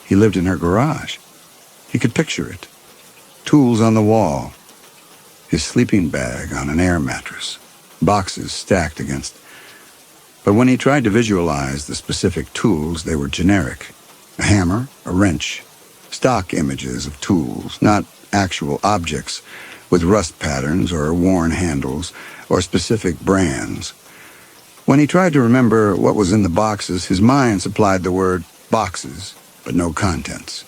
He lived in her garage. He could picture it. Tools on the wall. His sleeping bag on an air mattress. Boxes stacked against. But when he tried to visualize the specific tools, they were generic. A hammer, a wrench. Stock images of tools, not actual objects with rust patterns or worn handles or specific brands. When he tried to remember what was in the boxes, his mind supplied the word boxes, but no contents.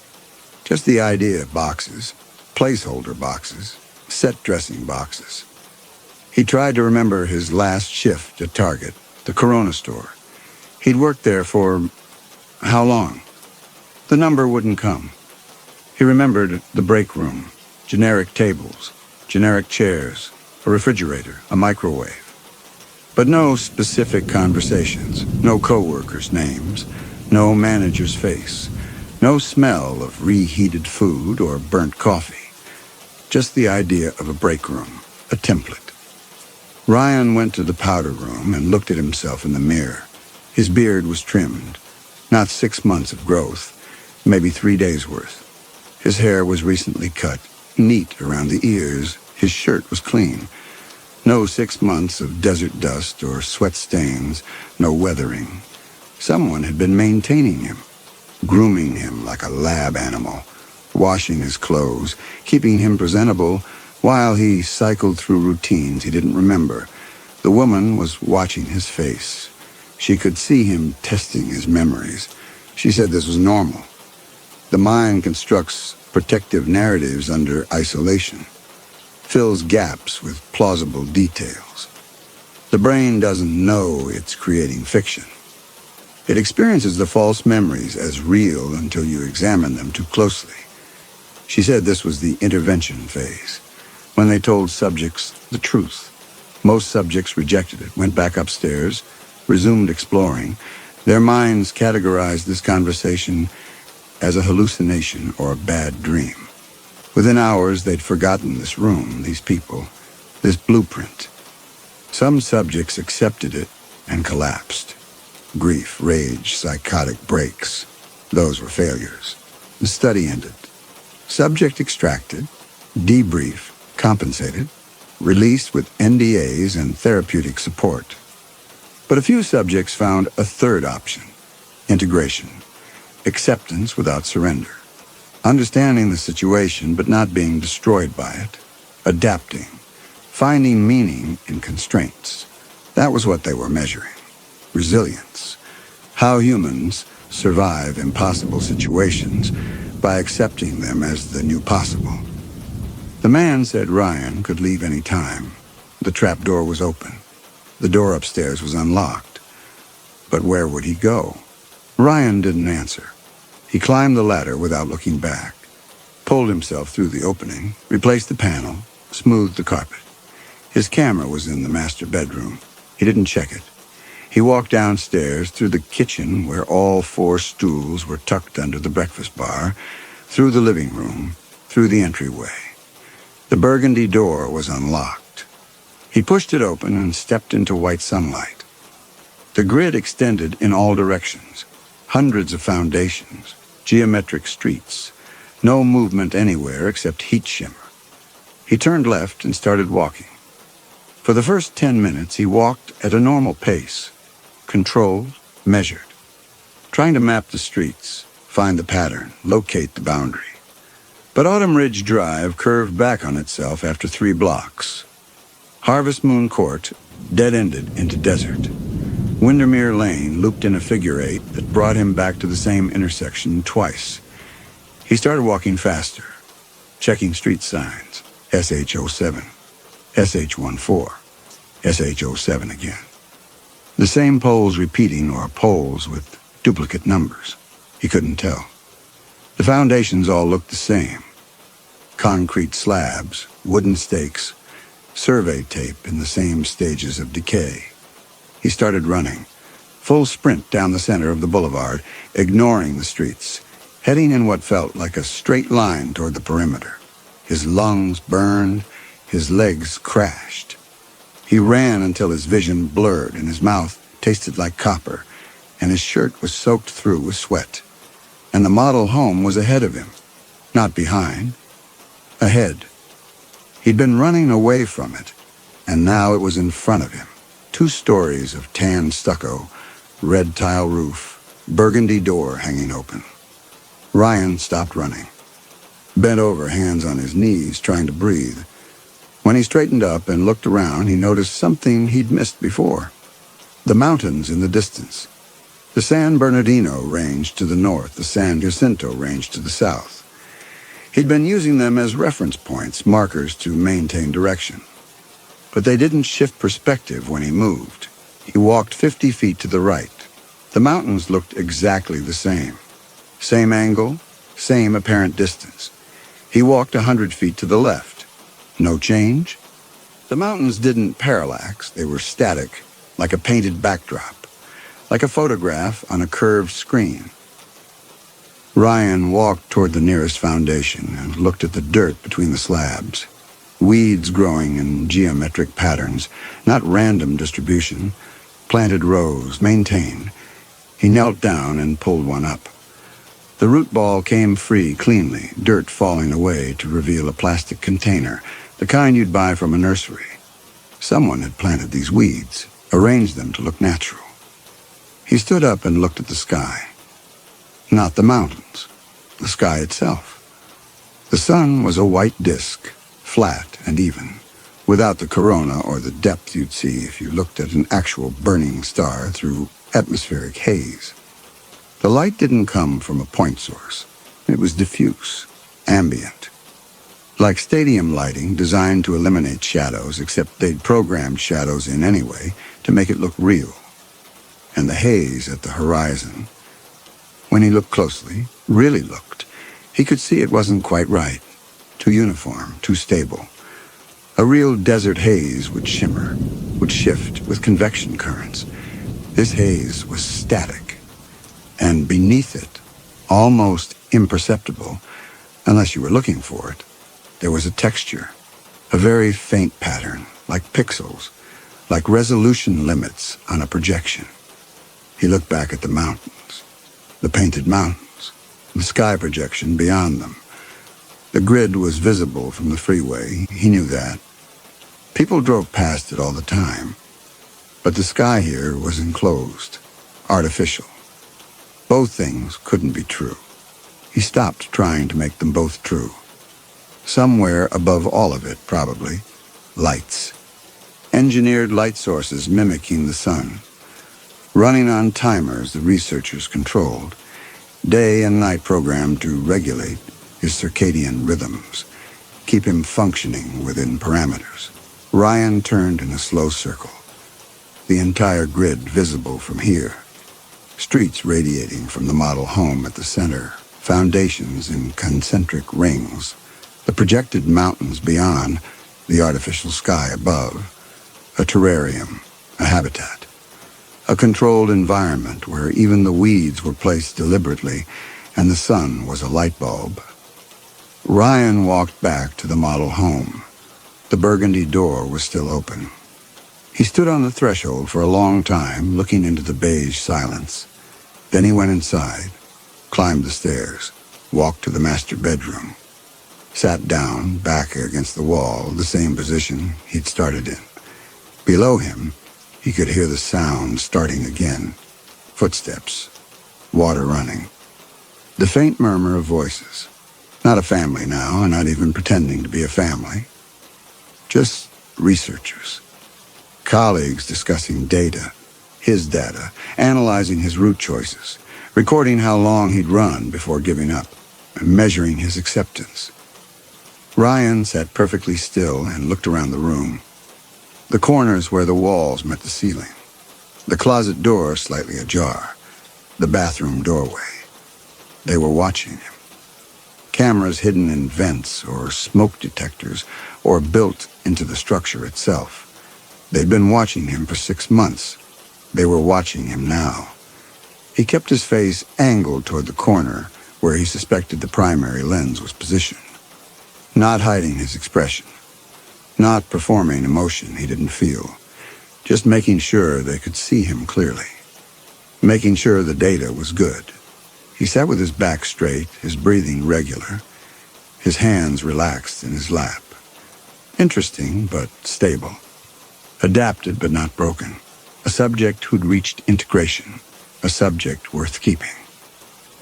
Just the idea of boxes, placeholder boxes, set dressing boxes. He tried to remember his last shift at Target, the Corona store. He'd worked there for how long? The number wouldn't come. He remembered the break room, generic tables, generic chairs, a refrigerator, a microwave. But no specific conversations, no coworkers' names, no manager's face, no smell of reheated food or burnt coffee. Just the idea of a break room, a template. Ryan went to the powder room and looked at himself in the mirror. His beard was trimmed. Not 6 months of growth, maybe 3 days' worth. His hair was recently cut, neat around the ears. His shirt was clean. No 6 months of desert dust or sweat stains, no weathering. Someone had been maintaining him, grooming him like a lab animal, washing his clothes, keeping him presentable while he cycled through routines he didn't remember. The woman was watching his face. She could see him testing his memories. She said this was normal. The mind constructs protective narratives under isolation, fills gaps with plausible details. The brain doesn't know it's creating fiction. It experiences the false memories as real until you examine them too closely. She said this was the intervention phase, when they told subjects the truth. Most subjects rejected it, went back upstairs, resumed exploring. Their minds categorized this conversation as a hallucination or a bad dream. Within hours, they'd forgotten this room, these people, this blueprint. Some subjects accepted it and collapsed. Grief, rage, psychotic breaks. Those were failures. The study ended. Subject extracted, debrief, compensated, released with NDAs and therapeutic support. But a few subjects found a third option: integration, acceptance without surrender, understanding the situation but not being destroyed by it, adapting, finding meaning in constraints. That was what they were measuring. Resilience. How humans survive impossible situations by accepting them as the new possible. The man said Ryan could leave any time. The trap door was open. The door upstairs was unlocked. But where would he go? Ryan didn't answer. He climbed the ladder without looking back, pulled himself through the opening, replaced the panel, smoothed the carpet. His camera was in the master bedroom. He didn't check it. He walked downstairs through the kitchen where all 4 stools were tucked under the breakfast bar, through the living room, through the entryway. The burgundy door was unlocked. He pushed it open and stepped into white sunlight. The grid extended in all directions. Hundreds of foundations, geometric streets, no movement anywhere except heat shimmer. He turned left and started walking. For the first 10 minutes, he walked at a normal pace, controlled, measured, trying to map the streets, find the pattern, locate the boundary. But Autumn Ridge Drive curved back on itself after 3 blocks. Harvest Moon Court dead-ended into desert. Windermere Lane looped in a figure-8 that brought him back to the same intersection twice. He started walking faster, checking street signs. SH07, SH14, SH07 again. The same poles repeating, or poles with duplicate numbers. He couldn't tell. The foundations all looked the same. Concrete slabs, wooden stakes, survey tape in the same stages of decay. He started running, full sprint down the center of the boulevard, ignoring the streets, heading in what felt like a straight line toward the perimeter. His lungs burned, his legs crashed. He ran until his vision blurred and his mouth tasted like copper, and his shirt was soaked through with sweat. And the model home was ahead of him, not behind, ahead. He'd been running away from it, and now it was in front of him. 2 stories of tan stucco, red tile roof, burgundy door hanging open. Ryan stopped running, bent over, hands on his knees, trying to breathe. When he straightened up and looked around, he noticed something he'd missed before. The mountains in the distance. The San Bernardino Range to the north, the San Jacinto Range to the south. He'd been using them as reference points, markers to maintain direction. But they didn't shift perspective when he moved. He walked 50 feet to the right. The mountains looked exactly the same. Same angle, same apparent distance. He walked 100 feet to the left. No change. The mountains didn't parallax. They were static, like a painted backdrop, like a photograph on a curved screen. Ryan walked toward the nearest foundation and looked at the dirt between the slabs. Weeds growing in geometric patterns, not random distribution, planted rows, maintained. He knelt down and pulled one up. The root ball came free cleanly, dirt falling away to reveal a plastic container, the kind you'd buy from a nursery. Someone had planted these weeds, arranged them to look natural. He stood up and looked at the sky. Not the mountains, the sky itself. The sun was a white disk, flat and even, without the corona or the depth you'd see if you looked at an actual burning star through atmospheric haze. The light didn't come from a point source. It was diffuse, ambient. Like stadium lighting designed to eliminate shadows, except they'd programmed shadows in anyway to make it look real. And the haze at the horizon. When he looked closely, really looked, he could see it wasn't quite right. Too uniform, too stable. A real desert haze would shimmer, would shift with convection currents. This haze was static. And beneath it, almost imperceptible, unless you were looking for it, there was a texture, a very faint pattern, like pixels, like resolution limits on a projection. He looked back at the mountains, the painted mountains, the sky projection beyond them. The grid was visible from the freeway, he knew that. People drove past it all the time, but the sky here was enclosed, artificial. Both things couldn't be true. He stopped trying to make them both true. Somewhere above all of it, probably, lights. Engineered light sources mimicking the sun. Running on timers the researchers controlled. Day and night programmed to regulate his circadian rhythms. Keep him functioning within parameters. Ryan turned in a slow circle. The entire grid visible from here. Streets radiating from the model home at the center. Foundations in concentric rings. The projected mountains beyond, the artificial sky above. A terrarium, a habitat. A controlled environment where even the weeds were placed deliberately and the sun was a light bulb. Ryan walked back to the model home. The burgundy door was still open. He stood on the threshold for a long time, looking into the beige silence. Then he went inside, climbed the stairs, walked to the master bedroom, sat down, back against the wall, the same position he'd started in. Below him, he could hear the sound starting again. Footsteps, water running. The faint murmur of voices. Not a family now, and not even pretending to be a family. Just researchers. Colleagues discussing data, his data, analyzing his route choices, recording how long he'd run before giving up, and measuring his acceptance. Ryan sat perfectly still and looked around the room. The corners where the walls met the ceiling. The closet door slightly ajar. The bathroom doorway. They were watching him. Cameras hidden in vents or smoke detectors or built into the structure itself. They'd been watching him for 6 months. They were watching him now. He kept his face angled toward the corner where he suspected the primary lens was positioned. Not hiding his expression. Not performing emotion he didn't feel. Just making sure they could see him clearly. Making sure the data was good. He sat with his back straight, his breathing regular, his hands relaxed in his lap. Interesting, but stable. Adapted, but not broken. A subject who'd reached integration. A subject worth keeping.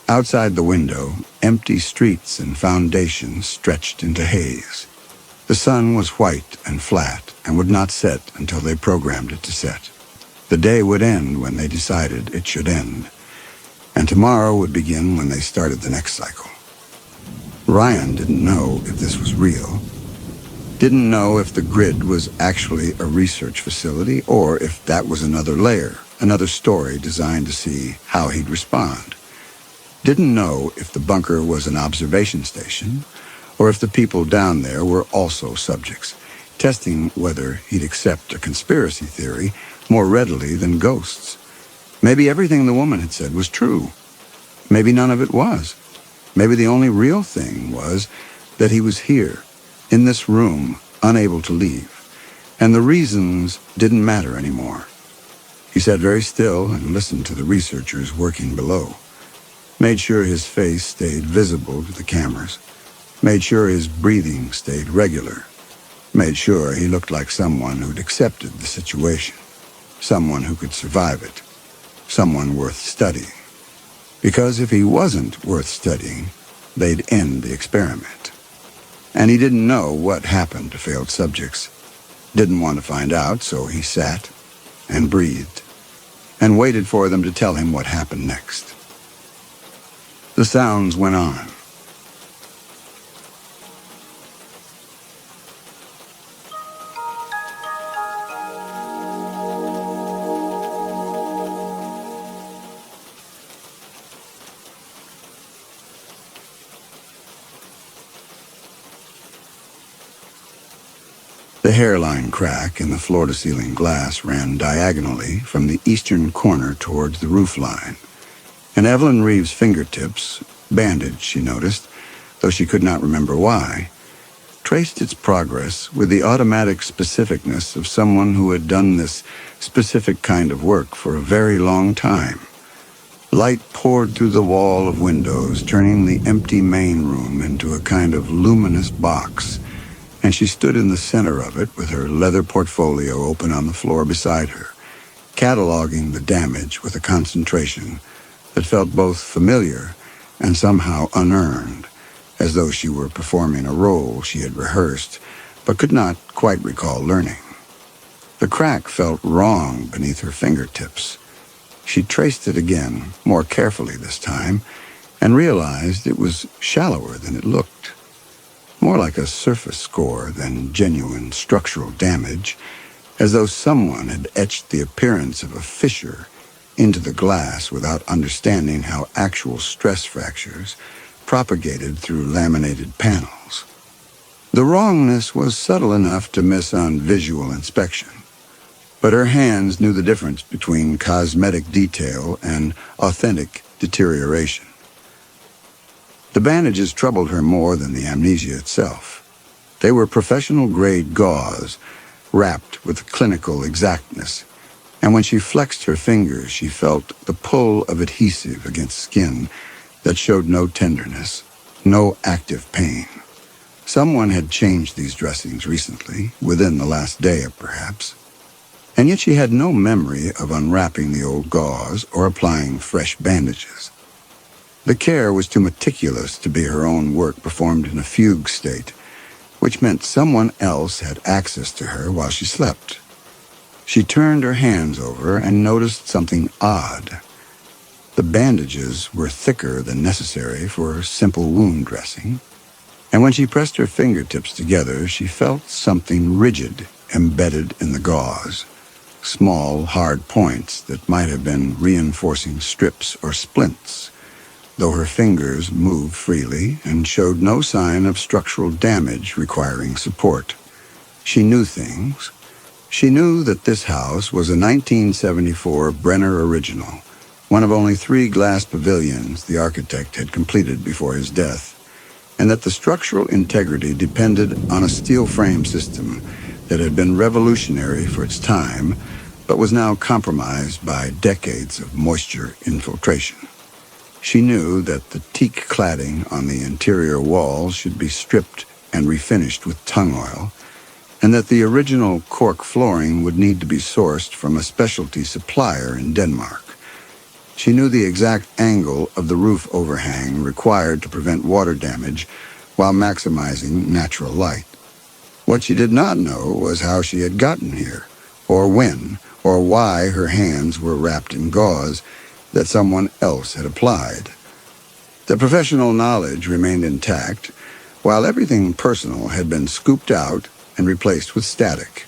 Outside the window, empty streets and foundations stretched into haze. The sun was white and flat and would not set until they programmed it to set. The day would end when they decided it should end. and tomorrow would begin when they started the next cycle. Ryan didn't know if this was real, didn't know if the grid was actually a research facility or if that was another layer, another story designed to see how he'd respond. Didn't know if the bunker was an observation station or if the people down there were also subjects, testing whether he'd accept a conspiracy theory more readily than ghosts. Maybe everything the woman had said was true. Maybe none of it was. Maybe the only real thing was that he was here, in this room, unable to leave, and the reasons didn't matter anymore. He sat very still and listened to the researchers working below, made sure his face stayed visible to the cameras, made sure his breathing stayed regular, made sure he looked like someone who'd accepted the situation, someone who could survive it, someone worth studying. Because if he wasn't worth studying, they'd end the experiment. And he didn't know what happened to failed subjects. Didn't want to find out, so he sat and breathed and waited for them to tell him what happened next. The sounds went on. The hairline crack in the floor-to-ceiling glass ran diagonally from the eastern corner towards the roof line, and Evelyn Reeves' fingertips, bandaged, she noticed, though she could not remember why, traced its progress with the automatic specificness of someone who had done this specific kind of work for a very long time. Light poured through the wall of windows, turning the empty main room into a kind of luminous box, and she stood in the center of it with her leather portfolio open on the floor beside her, cataloging the damage with a concentration that felt both familiar and somehow unearned, as though she were performing a role she had rehearsed but could not quite recall learning. The crack felt wrong beneath her fingertips. She traced it again, more carefully this time, and realized it was shallower than it looked. More like a surface score than genuine structural damage, as though someone had etched the appearance of a fissure into the glass without understanding how actual stress fractures propagated through laminated panels. The wrongness was subtle enough to miss on visual inspection, but her hands knew the difference between cosmetic detail and authentic deterioration. The bandages troubled her more than the amnesia itself. They were professional-grade gauze, wrapped with clinical exactness, and when she flexed her fingers, she felt the pull of adhesive against skin that showed no tenderness, no active pain. Someone had changed these dressings recently, within the last day perhaps, and yet she had no memory of unwrapping the old gauze or applying fresh bandages. The care was too meticulous to be her own work performed in a fugue state, which meant someone else had access to her while she slept. She turned her hands over and noticed something odd. The bandages were thicker than necessary for simple wound dressing, and when she pressed her fingertips together, she felt something rigid embedded in the gauze, small, hard points that might have been reinforcing strips or splints, though her fingers moved freely and showed no sign of structural damage requiring support. She knew things. She knew that this house was a 1974 Brenner original, one of only 3 glass pavilions the architect had completed before his death, and that the structural integrity depended on a steel frame system that had been revolutionary for its time, but was now compromised by decades of moisture infiltration. She knew that the teak cladding on the interior walls should be stripped and refinished with tung oil, and that the original cork flooring would need to be sourced from a specialty supplier in Denmark. She knew the exact angle of the roof overhang required to prevent water damage while maximizing natural light. What she did not know was how she had gotten here, or when, or why her hands were wrapped in gauze, that someone else had applied. The professional knowledge remained intact, while everything personal had been scooped out and replaced with static.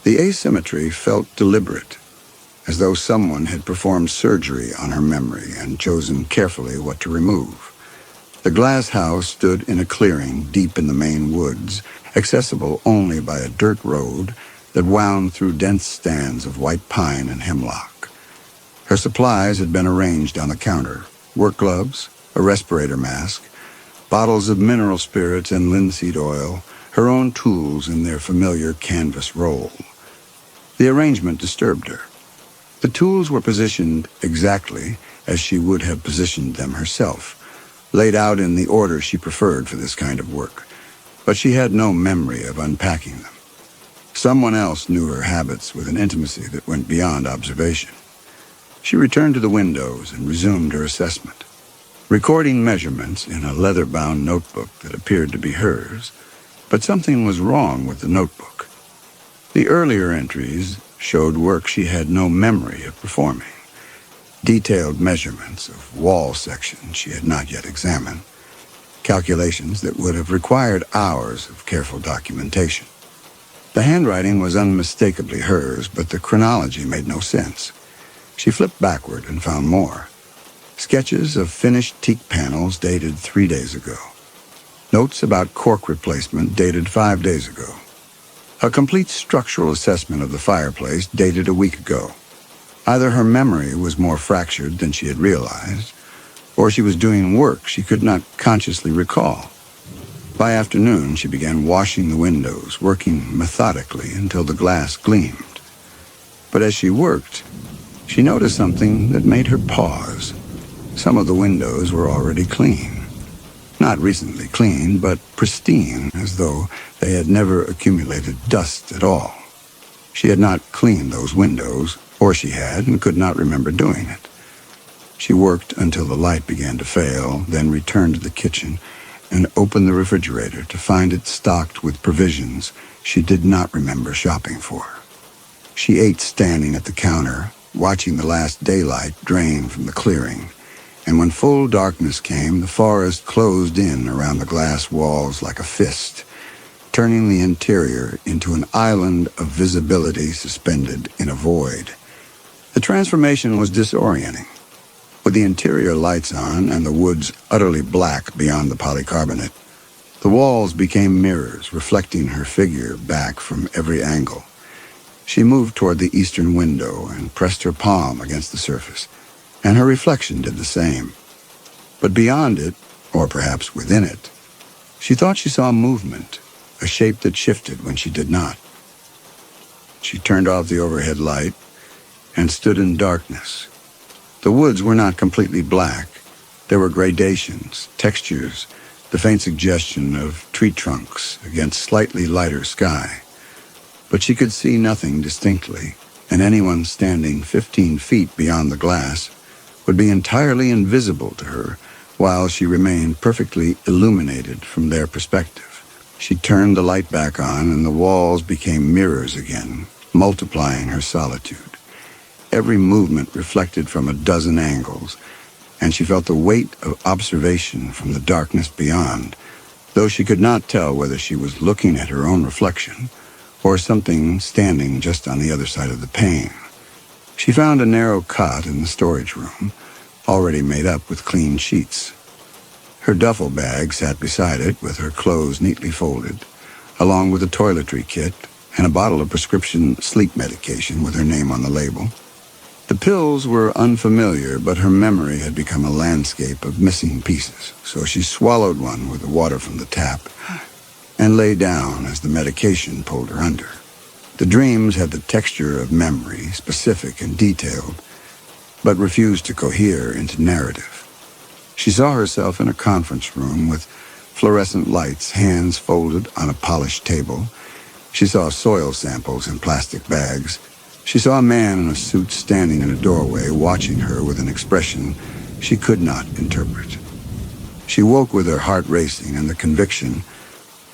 The asymmetry felt deliberate, as though someone had performed surgery on her memory and chosen carefully what to remove. The glass house stood in a clearing deep in the Maine woods, accessible only by a dirt road that wound through dense stands of white pine and hemlock. Her supplies had been arranged on the counter: work gloves, a respirator mask, bottles of mineral spirits and linseed oil, her own tools in their familiar canvas roll. The arrangement disturbed her. The tools were positioned exactly as she would have positioned them herself, laid out in the order she preferred for this kind of work, but she had no memory of unpacking them. Someone else knew her habits with an intimacy that went beyond observation. She returned to the windows and resumed her assessment, recording measurements in a leather-bound notebook that appeared to be hers, but something was wrong with the notebook. The earlier entries showed work she had no memory of performing, detailed measurements of wall sections she had not yet examined, calculations that would have required hours of careful documentation. The handwriting was unmistakably hers, but the chronology made no sense. She flipped backward and found more. Sketches of finished teak panels dated 3 days ago. Notes about cork replacement dated 5 days ago. A complete structural assessment of the fireplace dated a week ago. Either her memory was more fractured than she had realized, or she was doing work she could not consciously recall. By afternoon, she began washing the windows, working methodically until the glass gleamed. But as she worked, she noticed something that made her pause. Some of the windows were already clean. Not recently cleaned, but pristine, as though they had never accumulated dust at all. She had not cleaned those windows, or she had and could not remember doing it. She worked until the light began to fail, then returned to the kitchen and opened the refrigerator to find it stocked with provisions she did not remember shopping for. She ate standing at the counter, watching the last daylight drain from the clearing, and when full darkness came, the forest closed in around the glass walls like a fist, turning the interior into an island of visibility suspended in a void. The transformation was disorienting. With the interior lights on and the woods utterly black beyond the polycarbonate, the walls became mirrors, reflecting her figure back from every angle. She moved toward the eastern window and pressed her palm against the surface, and her reflection did the same. But beyond it, or perhaps within it, she thought she saw movement, a shape that shifted when she did not. She turned off the overhead light and stood in darkness. The woods were not completely black. There were gradations, textures, the faint suggestion of tree trunks against slightly lighter sky. But she could see nothing distinctly, and anyone standing 15 feet beyond the glass would be entirely invisible to her while she remained perfectly illuminated from their perspective. She turned the light back on, and the walls became mirrors again, multiplying her solitude. Every movement reflected from a dozen angles, and she felt the weight of observation from the darkness beyond, though she could not tell whether she was looking at her own reflection or something standing just on the other side of the pane. She found a narrow cot in the storage room, already made up with clean sheets. Her duffel bag sat beside it with her clothes neatly folded, along with a toiletry kit and a bottle of prescription sleep medication with her name on the label. The pills were unfamiliar, but her memory had become a landscape of missing pieces, so she swallowed one with the water from the tap and lay down as the medication pulled her under. The dreams had the texture of memory, specific and detailed, but refused to cohere into narrative. She saw herself in a conference room with fluorescent lights, hands folded on a polished table. She saw soil samples in plastic bags. She saw a man in a suit standing in a doorway, watching her with an expression she could not interpret. She woke with her heart racing and the conviction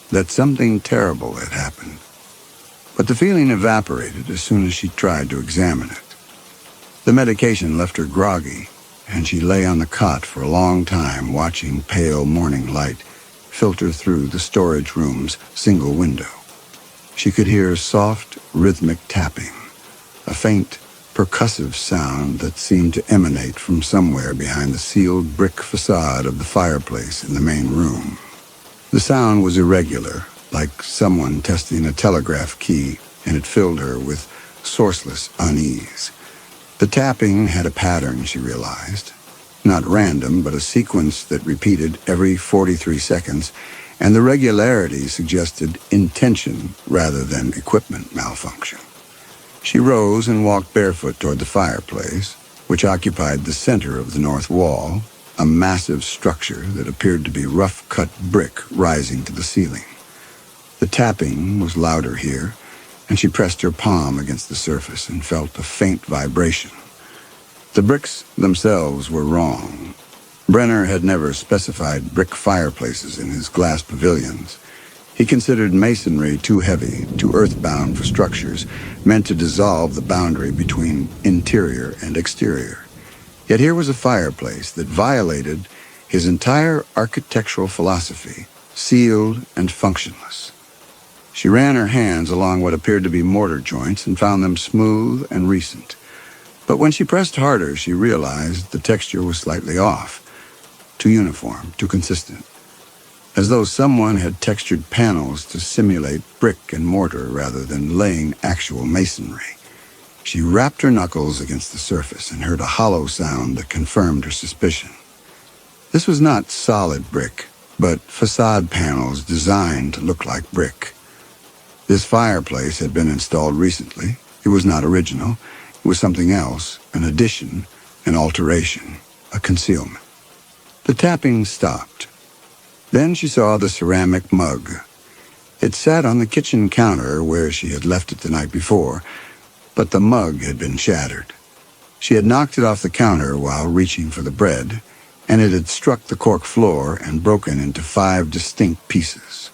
that something terrible had happened. But the feeling evaporated as soon as she tried to examine it. The medication left her groggy, and she lay on the cot for a long time watching pale morning light filter through the storage room's single window. She could hear soft, rhythmic tapping, a faint, percussive sound that seemed to emanate from somewhere behind the sealed brick facade of the fireplace in the main room. The sound was irregular, like someone testing a telegraph key, and it filled her with sourceless unease. The tapping had a pattern, she realized. Not random, but a sequence that repeated every 43 seconds, and the regularity suggested intention rather than equipment malfunction. She rose and walked barefoot toward the fireplace, which occupied the center of the north wall, a massive structure that appeared to be rough-cut brick rising to the ceiling. The tapping was louder here, and she pressed her palm against the surface and felt a faint vibration. The bricks themselves were wrong. Brenner had never specified brick fireplaces in his glass pavilions. He considered masonry too heavy, too earthbound for structures meant to dissolve the boundary between interior and exterior. Yet here was a fireplace that violated his entire architectural philosophy, sealed and functionless. She ran her hands along what appeared to be mortar joints and found them smooth and recent. But when she pressed harder, she realized the texture was slightly off, too uniform, too consistent, as though someone had textured panels to simulate brick and mortar rather than laying actual masonry. She rapped her knuckles against the surface and heard a hollow sound that confirmed her suspicion. This was not solid brick, but facade panels designed to look like brick. This fireplace had been installed recently. It was not original. It was something else, an addition, an alteration, a concealment. The tapping stopped. Then she saw the ceramic mug. It sat on the kitchen counter where she had left it the night before, but the mug had been shattered. She had knocked it off the counter while reaching for the bread, and it had struck the cork floor and broken into 5 distinct pieces.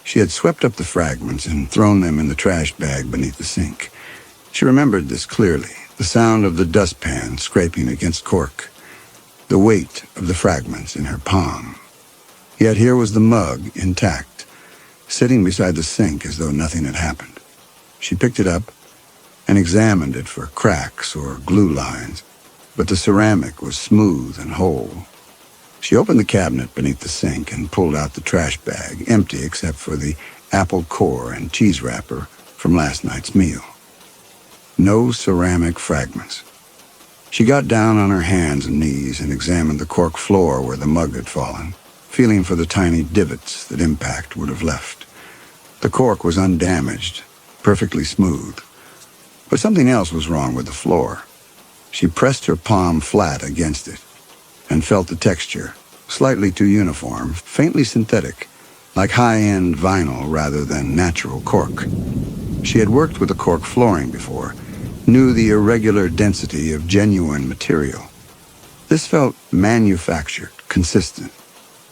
She had swept up the fragments and thrown them in the trash bag beneath the sink. She remembered this clearly, the sound of the dustpan scraping against cork, the weight of the fragments in her palm. Yet here was the mug, intact, sitting beside the sink as though nothing had happened. She picked it up and examined it for cracks or glue lines, but the ceramic was smooth and whole. She opened the cabinet beneath the sink and pulled out the trash bag, empty except for the apple core and cheese wrapper from last night's meal. No ceramic fragments. She got down on her hands and knees and examined the cork floor where the mug had fallen, feeling for the tiny divots that impact would have left. The cork was undamaged, perfectly smooth. But something else was wrong with the floor. She pressed her palm flat against it and felt the texture, slightly too uniform, faintly synthetic, like high-end vinyl rather than natural cork. She had worked with the cork flooring before, knew the irregular density of genuine material. This felt manufactured, consistent,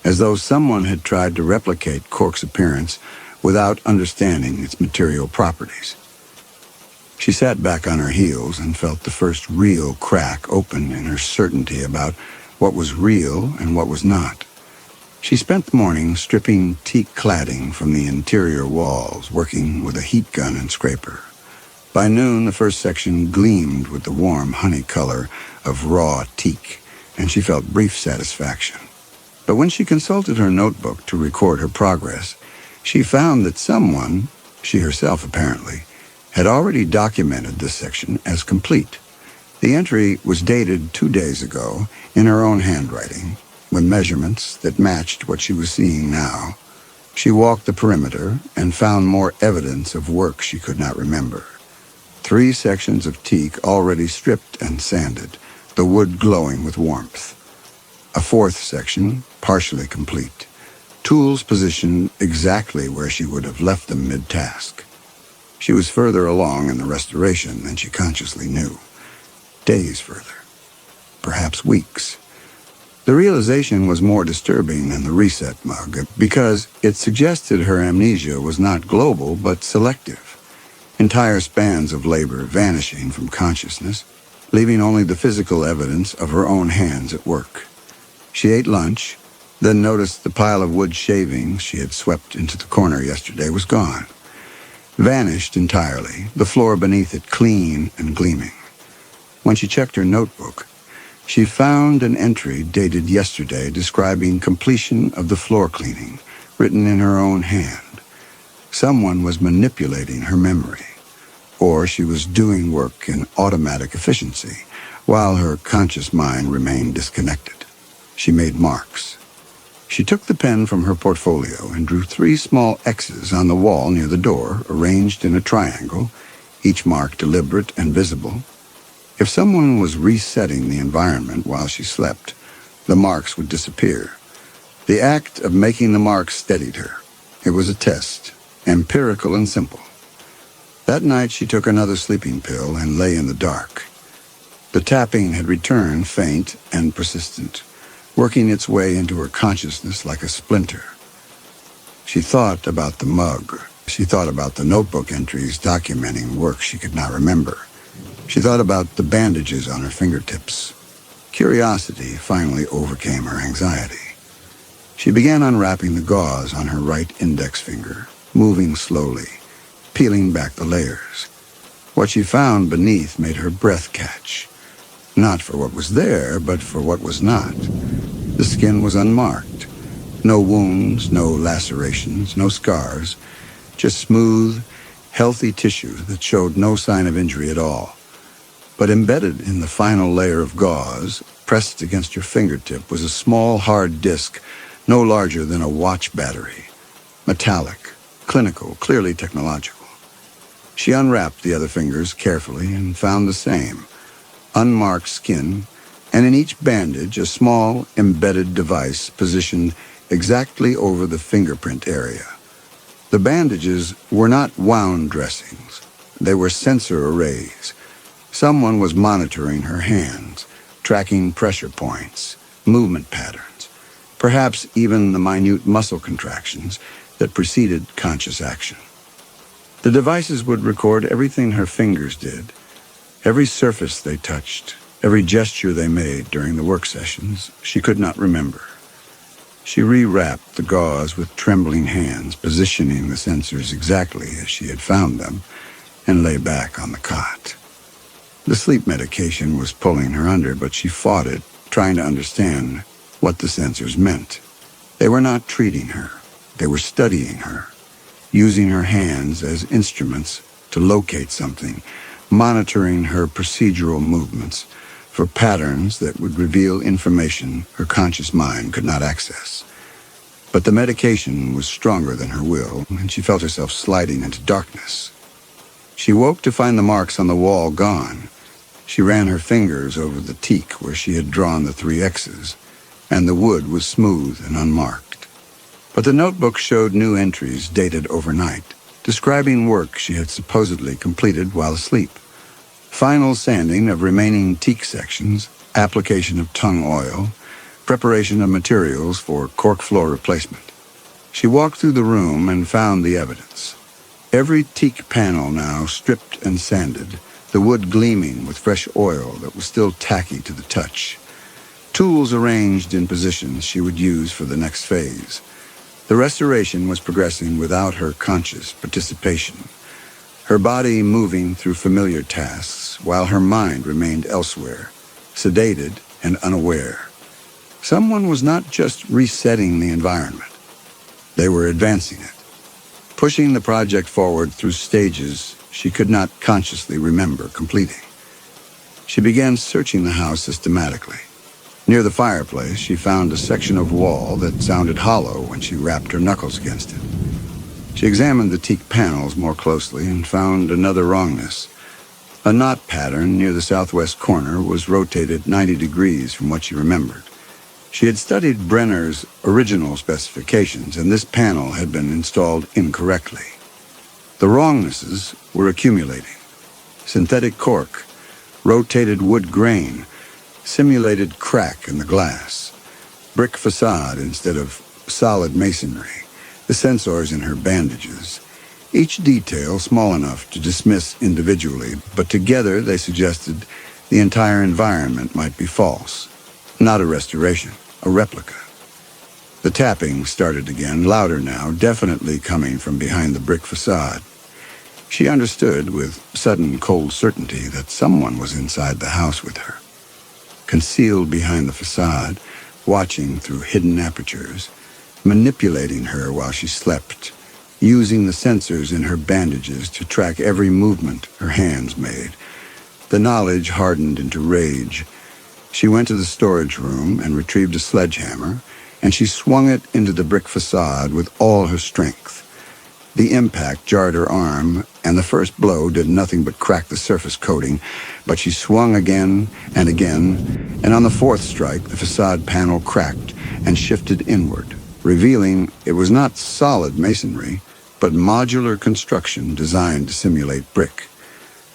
as though someone had tried to replicate cork's appearance without understanding its material properties. She sat back on her heels and felt the first real crack open in her certainty about what was real and what was not. She spent the morning stripping teak cladding from the interior walls, working with a heat gun and scraper. By noon, the first section gleamed with the warm honey color of raw teak, and she felt brief satisfaction. But when she consulted her notebook to record her progress, she found that someone, she herself apparently, had already documented this section as complete. The entry was dated 2 days ago in her own handwriting, with measurements that matched what she was seeing now. She walked the perimeter and found more evidence of work she could not remember. 3 sections of teak already stripped and sanded, the wood glowing with warmth. A 4th section, partially complete. Tools positioned exactly where she would have left them mid-task. She was further along in the restoration than she consciously knew. Days further. Perhaps weeks. The realization was more disturbing than the reset mug because it suggested her amnesia was not global but selective. Entire spans of labor vanishing from consciousness, leaving only the physical evidence of her own hands at work. She ate lunch, then noticed the pile of wood shavings she had swept into the corner yesterday was gone. Vanished entirely, the floor beneath it clean and gleaming. When she checked her notebook, she found an entry dated yesterday describing completion of the floor cleaning, written in her own hand. Someone was manipulating her memory, or she was doing work in automatic efficiency, while her conscious mind remained disconnected. She made marks. She took the pen from her portfolio and drew 3 small X's on the wall near the door, arranged in a triangle, each mark deliberate and visible. If someone was resetting the environment while she slept, the marks would disappear. The act of making the marks steadied her. It was a test, empirical and simple. That night she took another sleeping pill and lay in the dark. The tapping had returned, faint and persistent, working its way into her consciousness like a splinter. She thought about the mug. She thought about the notebook entries documenting work she could not remember. She thought about the bandages on her fingertips. Curiosity finally overcame her anxiety. She began unwrapping the gauze on her right index finger, moving slowly, peeling back the layers. What she found beneath made her breath catch. Not for what was there, but for what was not. The skin was unmarked. No wounds, no lacerations, no scars. Just smooth, healthy tissue that showed no sign of injury at all. But embedded in the final layer of gauze, pressed against her fingertip, was a small, hard disc, no larger than a watch battery. Metallic, clinical, clearly technological. She unwrapped the other fingers carefully and found the same. Unmarked skin, and in each bandage a small, embedded device positioned exactly over the fingerprint area. The bandages were not wound dressings. They were sensor arrays. Someone was monitoring her hands, tracking pressure points, movement patterns, perhaps even the minute muscle contractions that preceded conscious action. The devices would record everything her fingers did, every surface they touched, every gesture they made during the work sessions she could not remember. She rewrapped the gauze with trembling hands, positioning the sensors exactly as she had found them, and lay back on the cot. The sleep medication was pulling her under, but she fought it, trying to understand what the sensors meant. They were not treating her. They were studying her, using her hands as instruments to locate something, monitoring her procedural movements for patterns that would reveal information her conscious mind could not access. But the medication was stronger than her will, and she felt herself sliding into darkness. She woke to find the marks on the wall gone. She ran her fingers over the teak where she had drawn the 3 X's, and the wood was smooth and unmarked. But the notebook showed new entries dated overnight, describing work she had supposedly completed while asleep. Final sanding of remaining teak sections, application of tung oil, preparation of materials for cork floor replacement. She walked through the room and found the evidence. Every teak panel now stripped and sanded, the wood gleaming with fresh oil that was still tacky to the touch. Tools arranged in positions she would use for the next phase. The restoration was progressing without her conscious participation, her body moving through familiar tasks while her mind remained elsewhere, sedated and unaware. Someone was not just resetting the environment. They were advancing it, pushing the project forward through stages she could not consciously remember completing. She began searching the house systematically. Near the fireplace, she found a section of wall that sounded hollow when she rapped her knuckles against it. She examined the teak panels more closely and found another wrongness. A knot pattern near the southwest corner was rotated 90 degrees from what she remembered. She had studied Brenner's original specifications, and this panel had been installed incorrectly. The wrongnesses were accumulating. Synthetic cork, rotated wood grain, simulated crack in the glass, brick facade instead of solid masonry, the sensors in her bandages, each detail small enough to dismiss individually, but together they suggested The entire environment might be false. Not a restoration, a replica. The tapping started again, louder now, definitely coming from behind the brick facade. She understood with sudden cold certainty that someone was inside the house with her. Concealed behind the facade, watching through hidden apertures, manipulating her while she slept, using the sensors in her bandages to track every movement her hands made. The knowledge hardened into rage. She went to the storage room and retrieved a sledgehammer, and she swung it into the brick facade with all her strength. The impact jarred her arm, and the first blow did nothing but crack the surface coating, but she swung again, and on the fourth strike, the facade panel cracked and shifted inward, revealing it was not solid masonry, but modular construction designed to simulate brick.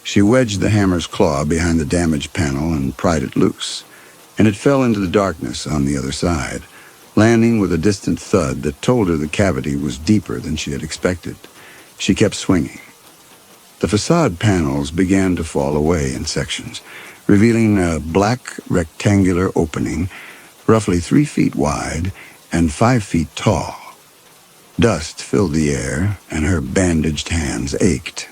She wedged the hammer's claw behind the damaged panel and pried it loose, and it fell into the darkness on the other side, landing with a distant thud that told her the cavity was deeper than she had expected. She kept swinging. The facade panels began to fall away in sections, revealing a black rectangular opening, roughly 3 feet wide and 5 feet tall. Dust filled the air, and her bandaged hands ached.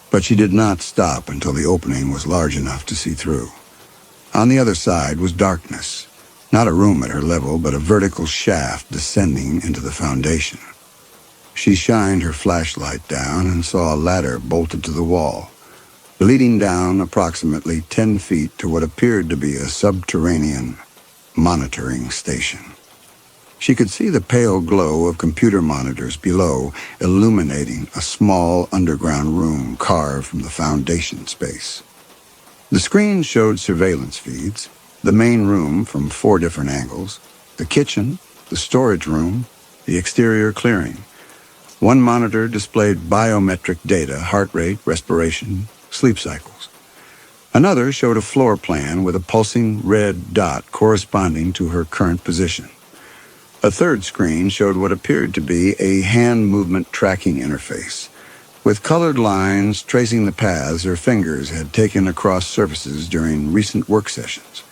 But she did not stop until the opening was large enough to see through. On the other side was darkness. Not a room at her level, but a vertical shaft descending into the foundation. She shined her flashlight down and saw a ladder bolted to the wall, leading down approximately 10 feet to what appeared to be a subterranean monitoring station. She could see the pale glow of computer monitors below, illuminating a small underground room carved from the foundation space. The screen showed surveillance feeds, the main room from 4 different angles, the kitchen, the storage room, the exterior clearing. One monitor displayed biometric data, heart rate, respiration, sleep cycles. Another showed a floor plan with a pulsing red dot corresponding to her current position. A third screen showed what appeared to be a hand movement tracking interface, with colored lines tracing the paths her fingers had taken across surfaces during recent work sessions.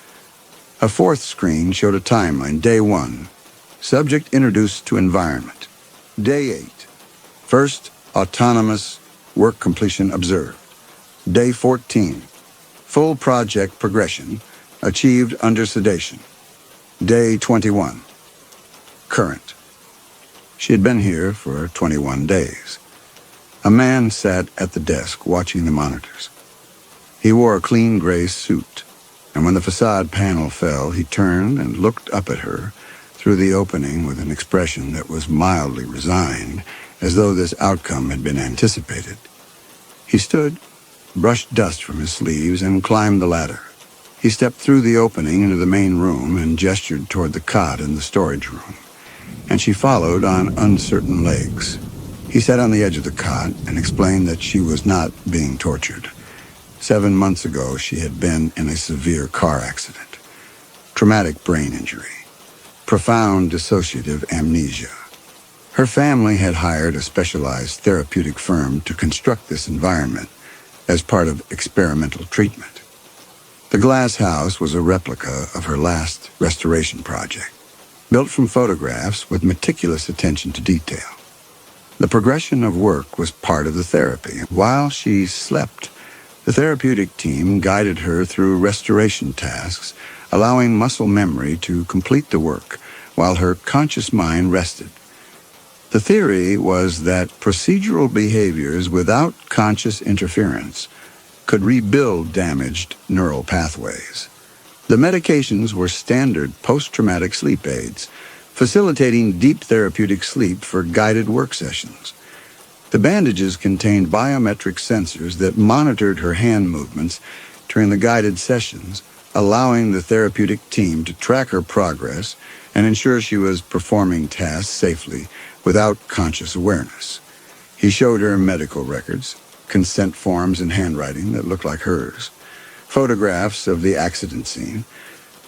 A fourth screen showed a timeline. Day 1, subject introduced to environment. Day 8, first autonomous work completion observed. Day 14, full project progression achieved under sedation. Day 21, current. She had been here for 21 days. A man sat at the desk watching the monitors. He wore a clean gray suit, and when the facade panel fell, he turned and looked up at her through the opening with an expression that was mildly resigned, as though this outcome had been anticipated. He stood, brushed dust from his sleeves, and climbed the ladder. He stepped through the opening into the main room and gestured toward the cot in the storage room, and she followed on uncertain legs. He sat on the edge of the cot and explained that she was not being tortured. 7 months ago, she had been in a severe car accident, traumatic brain injury, profound dissociative amnesia. Her family had hired a specialized therapeutic firm to construct this environment as part of experimental treatment. The glass house was a replica of her last restoration project, built from photographs with meticulous attention to detail. The progression of work was part of the therapy. While she slept, the therapeutic team guided her through restoration tasks, allowing muscle memory to complete the work while her conscious mind rested. The theory was that procedural behaviors without conscious interference could rebuild damaged neural pathways. The medications were standard post-traumatic sleep aids, facilitating deep therapeutic sleep for guided work sessions. The bandages contained biometric sensors that monitored her hand movements during the guided sessions, allowing the therapeutic team to track her progress and ensure she was performing tasks safely without conscious awareness. He showed her medical records, consent forms in handwriting that looked like hers, photographs of the accident scene,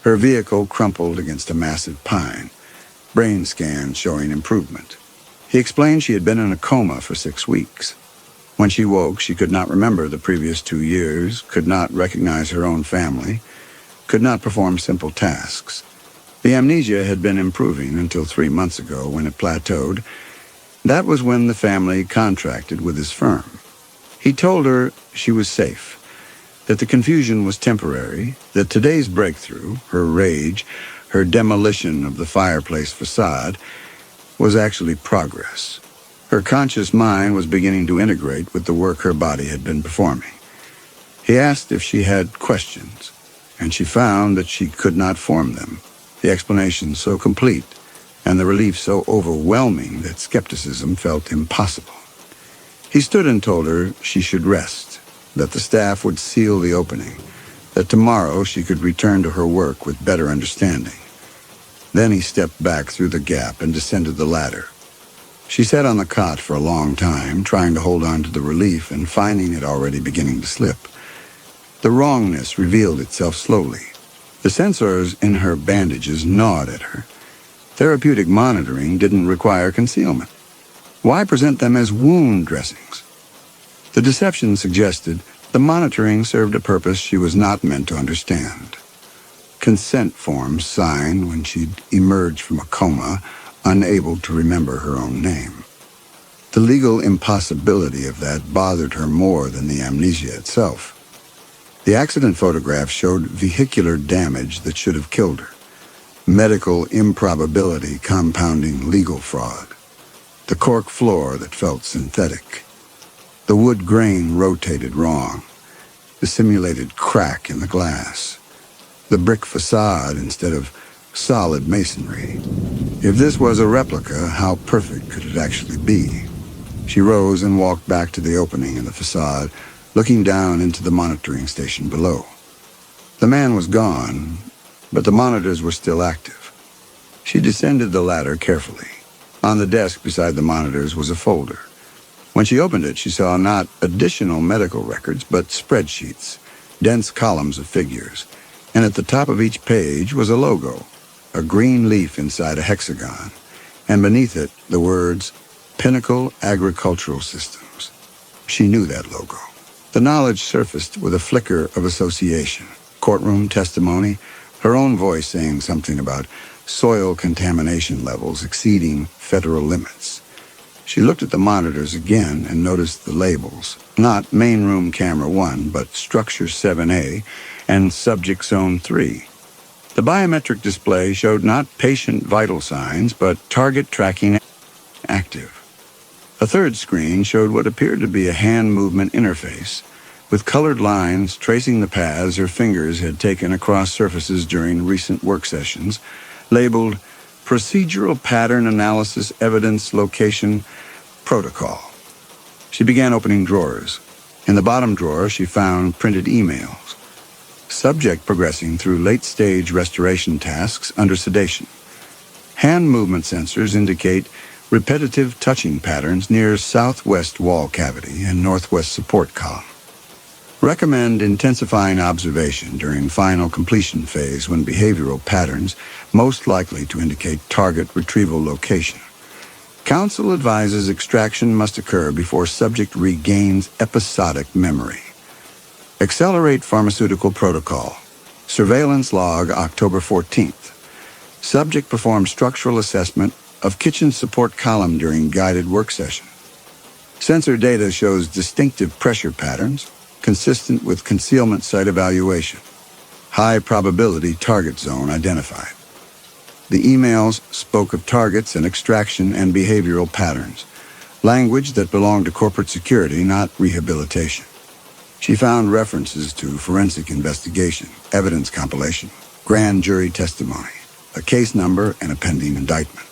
her vehicle crumpled against a massive pine, brain scans showing improvement. He explained she had been in a coma for 6 weeks. When she woke, she could not remember the previous 2 years, could not recognize her own family, could not perform simple tasks. The amnesia had been improving until 3 months ago when it plateaued. That was when the family contracted with his firm. He told her she was safe, that the confusion was temporary, that today's breakthrough, her rage, her demolition of the fireplace facade, was actually progress. Her conscious mind was beginning to integrate with the work her body had been performing. He asked if she had questions, and she found that she could not form them, the explanation so complete and the relief so overwhelming that skepticism felt impossible. He stood and told her she should rest, that the staff would seal the opening, that tomorrow she could return to her work with better understanding. Then he stepped back through the gap and descended the ladder. She sat on the cot for a long time, trying to hold on to the relief and finding it already beginning to slip. The wrongness revealed itself slowly. The sensors in her bandages gnawed at her. Therapeutic monitoring didn't require concealment. Why present them as wound dressings? The deception suggested the monitoring served a purpose she was not meant to understand. Consent forms signed when she'd emerged from a coma, unable to remember her own name. The legal impossibility of that bothered her more than the amnesia itself. The accident photograph showed vehicular damage that should have killed her. Medical improbability compounding legal fraud. The cork floor that felt synthetic. The wood grain rotated wrong. The simulated crack in the glass. The brick facade instead of solid masonry. If this was a replica, how perfect could it actually be? She rose and walked back to the opening in the facade, looking down into the monitoring station below. The man was gone, but the monitors were still active. She descended the ladder carefully. On the desk beside the monitors was a folder. When she opened it, she saw not additional medical records, but spreadsheets, dense columns of figures, and at the top of each page was a logo, a green leaf inside a hexagon, and beneath it the words, Pinnacle Agricultural Systems. She knew that logo. The knowledge surfaced with a flicker of association, courtroom testimony, her own voice saying something about soil contamination levels exceeding federal limits. She looked at the monitors again and noticed the labels, not Main Room Camera 1, but Structure 7A and Subject Zone 3. The biometric display showed not patient vital signs, but target tracking active. A third screen showed what appeared to be a hand movement interface, with colored lines tracing the paths her fingers had taken across surfaces during recent work sessions, labeled Procedural Pattern Analysis Evidence Location Protocol. She began opening drawers. In the bottom drawer, she found printed emails. Subject progressing through late-stage restoration tasks under sedation. Hand movement sensors indicate repetitive touching patterns near southwest wall cavity and northwest support column. Recommend intensifying observation during final completion phase when behavioral patterns most likely to indicate target retrieval location. Counsel advises extraction must occur before subject regains episodic memory. Accelerate pharmaceutical protocol. Surveillance log October 14th. Subject performed structural assessment of kitchen support column during guided work session. Sensor data shows distinctive pressure patterns consistent with concealment site evaluation. High probability target zone identified. The emails spoke of targets and extraction and behavioral patterns, language that belonged to corporate security, not rehabilitation. She found references to forensic investigation, evidence compilation, grand jury testimony, a case number, and a pending indictment.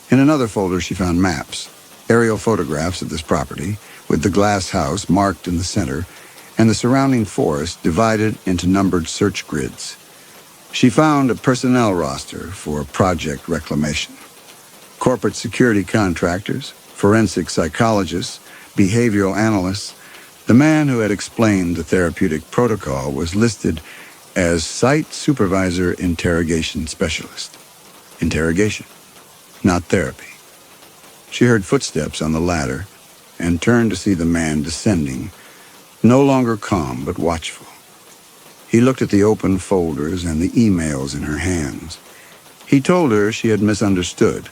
In another folder, she found maps, aerial photographs of this property, with the glass house marked in the center, and the surrounding forest divided into numbered search grids. She found a personnel roster for project reclamation. Corporate security contractors, forensic psychologists, behavioral analysts. The man who had explained the therapeutic protocol was listed as Site Supervisor Interrogation Specialist. Interrogation, not therapy. She heard footsteps on the ladder and turned to see the man descending, no longer calm but watchful. He looked at the open folders and the emails in her hands. He told her she had misunderstood.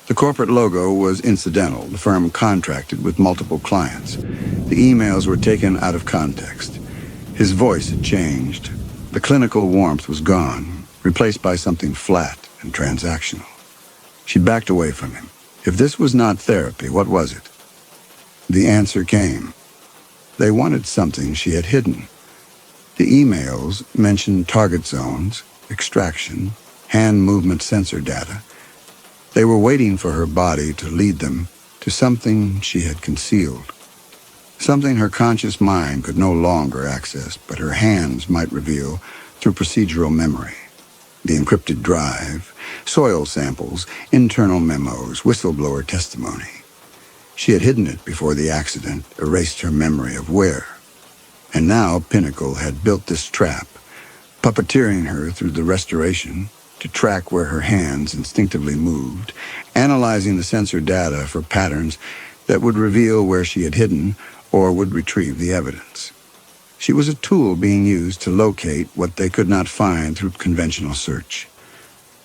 The corporate logo was incidental. The firm contracted with multiple clients. The emails were taken out of context. His voice had changed. The clinical warmth was gone, replaced by something flat and transactional. She backed away from him. If this was not therapy, what was it? The answer came. They wanted something she had hidden. The emails mentioned target zones, extraction, hand movement sensor data. They were waiting for her body to lead them to something she had concealed. Something her conscious mind could no longer access, but her hands might reveal through procedural memory. The encrypted drive, soil samples, internal memos, whistleblower testimony. She had hidden it before the accident erased her memory of where. And now Pinnacle had built this trap, puppeteering her through the restoration to track where her hands instinctively moved, analyzing the sensor data for patterns that would reveal where she had hidden or would retrieve the evidence. She was a tool being used to locate what they could not find through conventional search.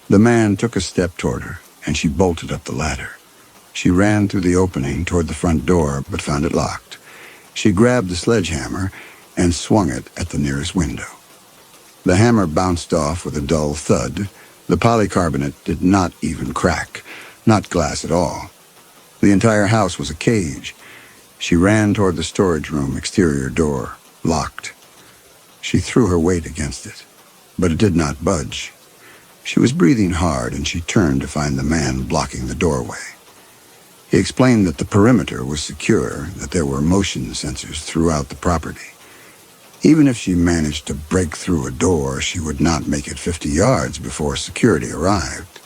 The man took a step toward her, and she bolted up the ladder. She ran through the opening toward the front door, but found it locked. She grabbed the sledgehammer and swung it at the nearest window. The hammer bounced off with a dull thud. The polycarbonate did not even crack, not glass at all. The entire house was a cage. She ran toward the storage room exterior door, locked. She threw her weight against it, but it did not budge. She was breathing hard, and she turned to find the man blocking the doorway. He explained that the perimeter was secure, that there were motion sensors throughout the property. Even if she managed to break through a door, she would not make it 50 yards before security arrived.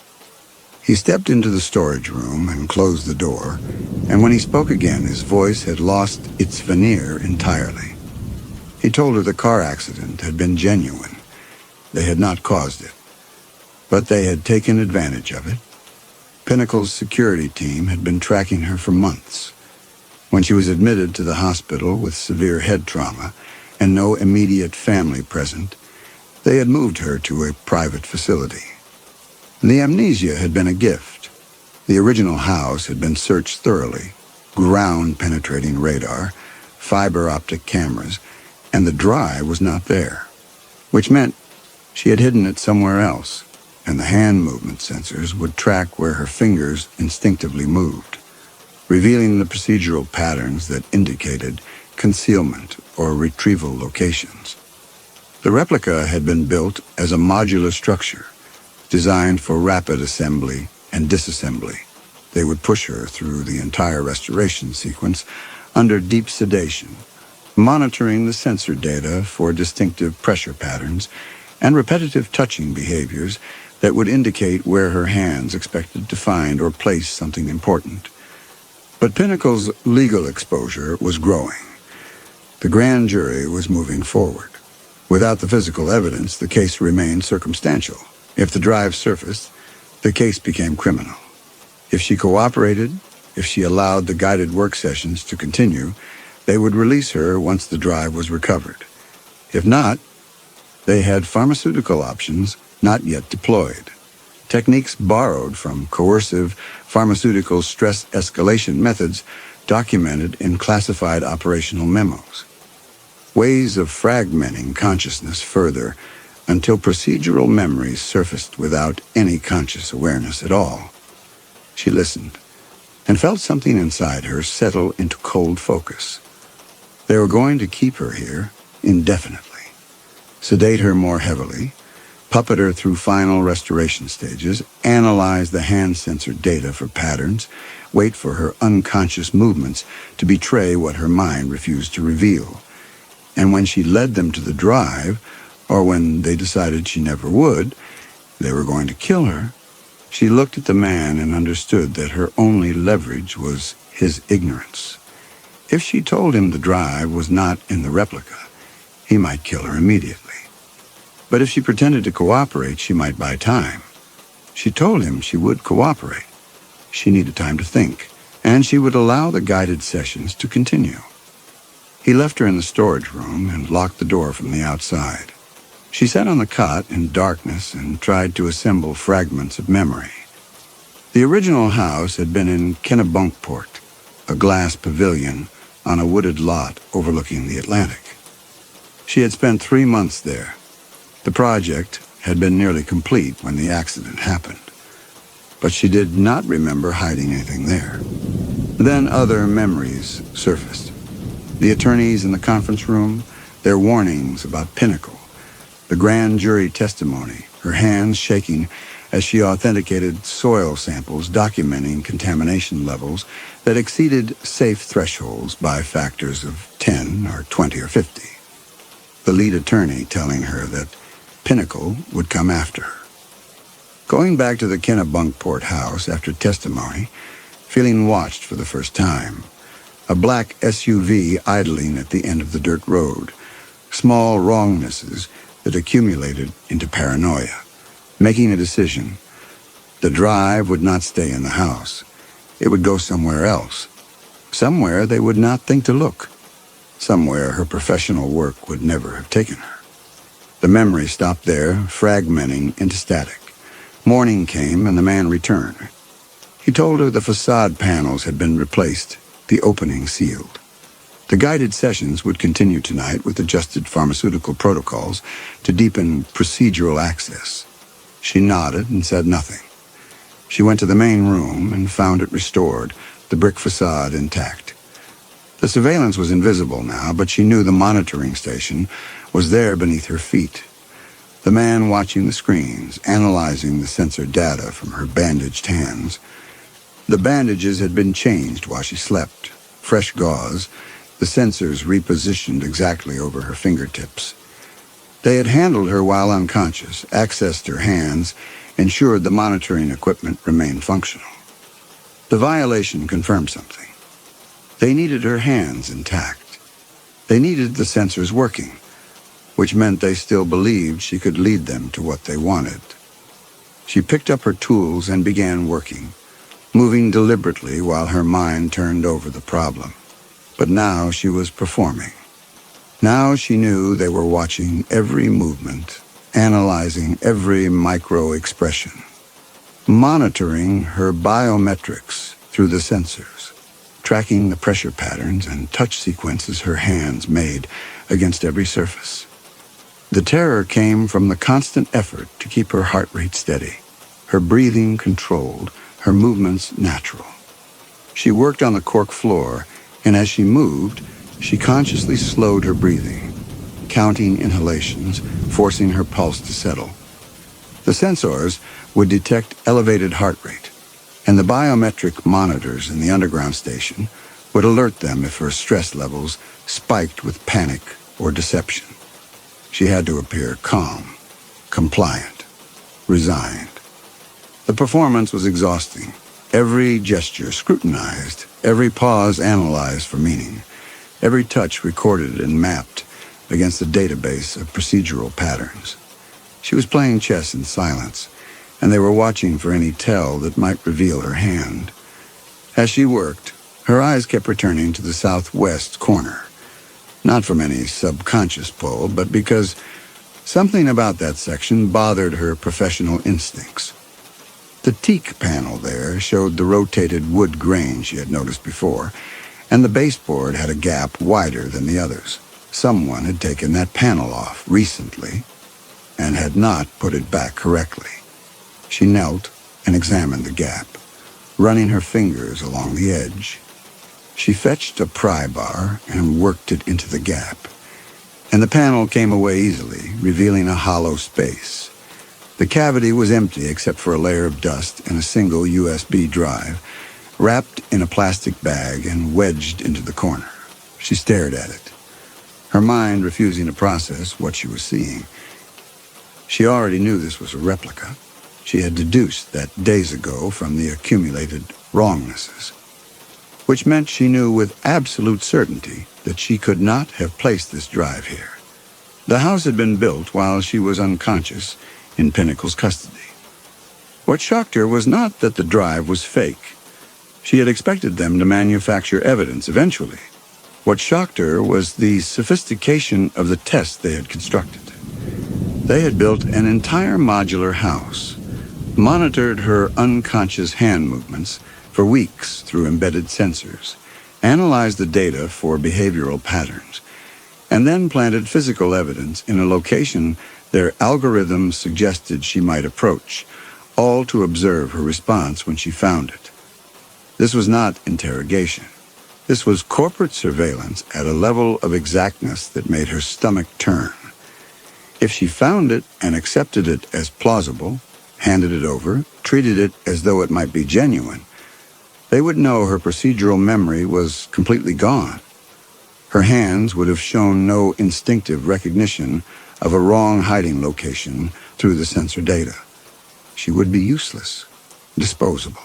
He stepped into the storage room and closed the door, and when he spoke again, his voice had lost its veneer entirely. He told her the car accident had been genuine. They had not caused it, but they had taken advantage of it. Pinnacle's security team had been tracking her for months. When she was admitted to the hospital with severe head trauma and no immediate family present, they had moved her to a private facility. The amnesia had been a gift. The original house had been searched thoroughly, ground-penetrating radar, fiber optic cameras, and the drive was not there, which meant she had hidden it somewhere else, and the hand movement sensors would track where her fingers instinctively moved, revealing the procedural patterns that indicated concealment or retrieval locations. The replica had been built as a modular structure, designed for rapid assembly and disassembly. They would push her through the entire restoration sequence under deep sedation, monitoring the sensor data for distinctive pressure patterns and repetitive touching behaviors that would indicate where her hands expected to find or place something important. But Pinnacle's legal exposure was growing. The grand jury was moving forward. Without the physical evidence, the case remained circumstantial. If the drive surfaced, the case became criminal. If she cooperated, if she allowed the guided work sessions to continue, they would release her once the drive was recovered. If not, they had pharmaceutical options not yet deployed, techniques borrowed from coercive pharmaceutical stress escalation methods documented in classified operational memos. Ways of fragmenting consciousness further until procedural memories surfaced without any conscious awareness at all. She listened and felt something inside her settle into cold focus. They were going to keep her here indefinitely, sedate her more heavily, puppet her through final restoration stages, analyze the hand sensor data for patterns, wait for her unconscious movements to betray what her mind refused to reveal. And when she led them to the drive, or when they decided she never would, they were going to kill her, she looked at the man and understood that her only leverage was his ignorance. If she told him the drive was not in the replica, he might kill her immediately. But if she pretended to cooperate, she might buy time. She told him she would cooperate. She needed time to think and she would allow the guided sessions to continue. He left her in the storage room and locked the door from the outside. She sat on the cot in darkness and tried to assemble fragments of memory. The original house had been in Kennebunkport, a glass pavilion on a wooded lot overlooking the Atlantic. She had spent 3 months there. The project had been nearly complete when the accident happened, but she did not remember hiding anything there. Then other memories surfaced. The attorneys in the conference room, their warnings about Pinnacle, the grand jury testimony, her hands shaking as she authenticated soil samples documenting contamination levels that exceeded safe thresholds by factors of 10 or 20 or 50. The lead attorney telling her that Pinnacle would come after her. Going back to the Kennebunkport house after testimony, feeling watched for the first time, a black SUV idling at the end of the dirt road, small wrongnesses that accumulated into paranoia, making a decision. The drive would not stay in the house. It would go somewhere else. Somewhere they would not think to look. Somewhere her professional work would never have taken her. The memory stopped there, fragmenting into static. Morning came and the man returned. He told her the facade panels had been replaced, the opening sealed. The guided sessions would continue tonight with adjusted pharmaceutical protocols to deepen procedural access. She nodded and said nothing. She went to the main room and found it restored, the brick facade intact. The surveillance was invisible now, but she knew the monitoring station was there beneath her feet. The man watching the screens, analyzing the sensor data from her bandaged hands. The bandages had been changed while she slept. Fresh gauze, the sensors repositioned exactly over her fingertips. They had handled her while unconscious, accessed her hands, ensured the monitoring equipment remained functional. The violation confirmed something. They needed her hands intact. They needed the sensors working, which meant they still believed she could lead them to what they wanted. She picked up her tools and began working, moving deliberately while her mind turned over the problem. But now she was performing. Now she knew they were watching every movement, analyzing every micro-expression, monitoring her biometrics through the sensors, tracking the pressure patterns and touch sequences her hands made against every surface. The terror came from the constant effort to keep her heart rate steady, her breathing controlled, her movements natural. She worked on the cork floor, and as she moved, she consciously slowed her breathing, counting inhalations, forcing her pulse to settle. The sensors would detect elevated heart rate, and the biometric monitors in the underground station would alert them if her stress levels spiked with panic or deception. She had to appear calm, compliant, resigned. The performance was exhausting. Every gesture scrutinized, every pause analyzed for meaning, every touch recorded and mapped against a database of procedural patterns. She was playing chess in silence, and they were watching for any tell that might reveal her hand. As she worked, her eyes kept returning to the southwest corner, not from any subconscious pull, but because something about that section bothered her professional instincts. The teak panel there showed the rotated wood grain she had noticed before, and the baseboard had a gap wider than the others. Someone had taken that panel off recently and had not put it back correctly. She knelt and examined the gap, running her fingers along the edge. She fetched a pry bar and worked it into the gap, and the panel came away easily, revealing a hollow space. The cavity was empty except for a layer of dust and a single USB drive, wrapped in a plastic bag and wedged into the corner. She stared at it, her mind refusing to process what she was seeing. She already knew this was a replica. She had deduced that days ago from the accumulated wrongnesses, which meant she knew with absolute certainty that she could not have placed this drive here. The house had been built while she was unconscious in Pinnacle's custody. What shocked her was not that the drive was fake. She had expected them to manufacture evidence eventually. What shocked her was the sophistication of the test they had constructed. They had built an entire modular house, monitored her unconscious hand movements for weeks through embedded sensors, analyzed the data for behavioral patterns, and then planted physical evidence in a location their algorithms suggested she might approach, all to observe her response when she found it. This was not interrogation. This was corporate surveillance at a level of exactness that made her stomach turn. If she found it and accepted it as plausible, handed it over, treated it as though it might be genuine, they would know her procedural memory was completely gone. Her hands would have shown no instinctive recognition of a wrong hiding location through the sensor data. She would be useless, disposable.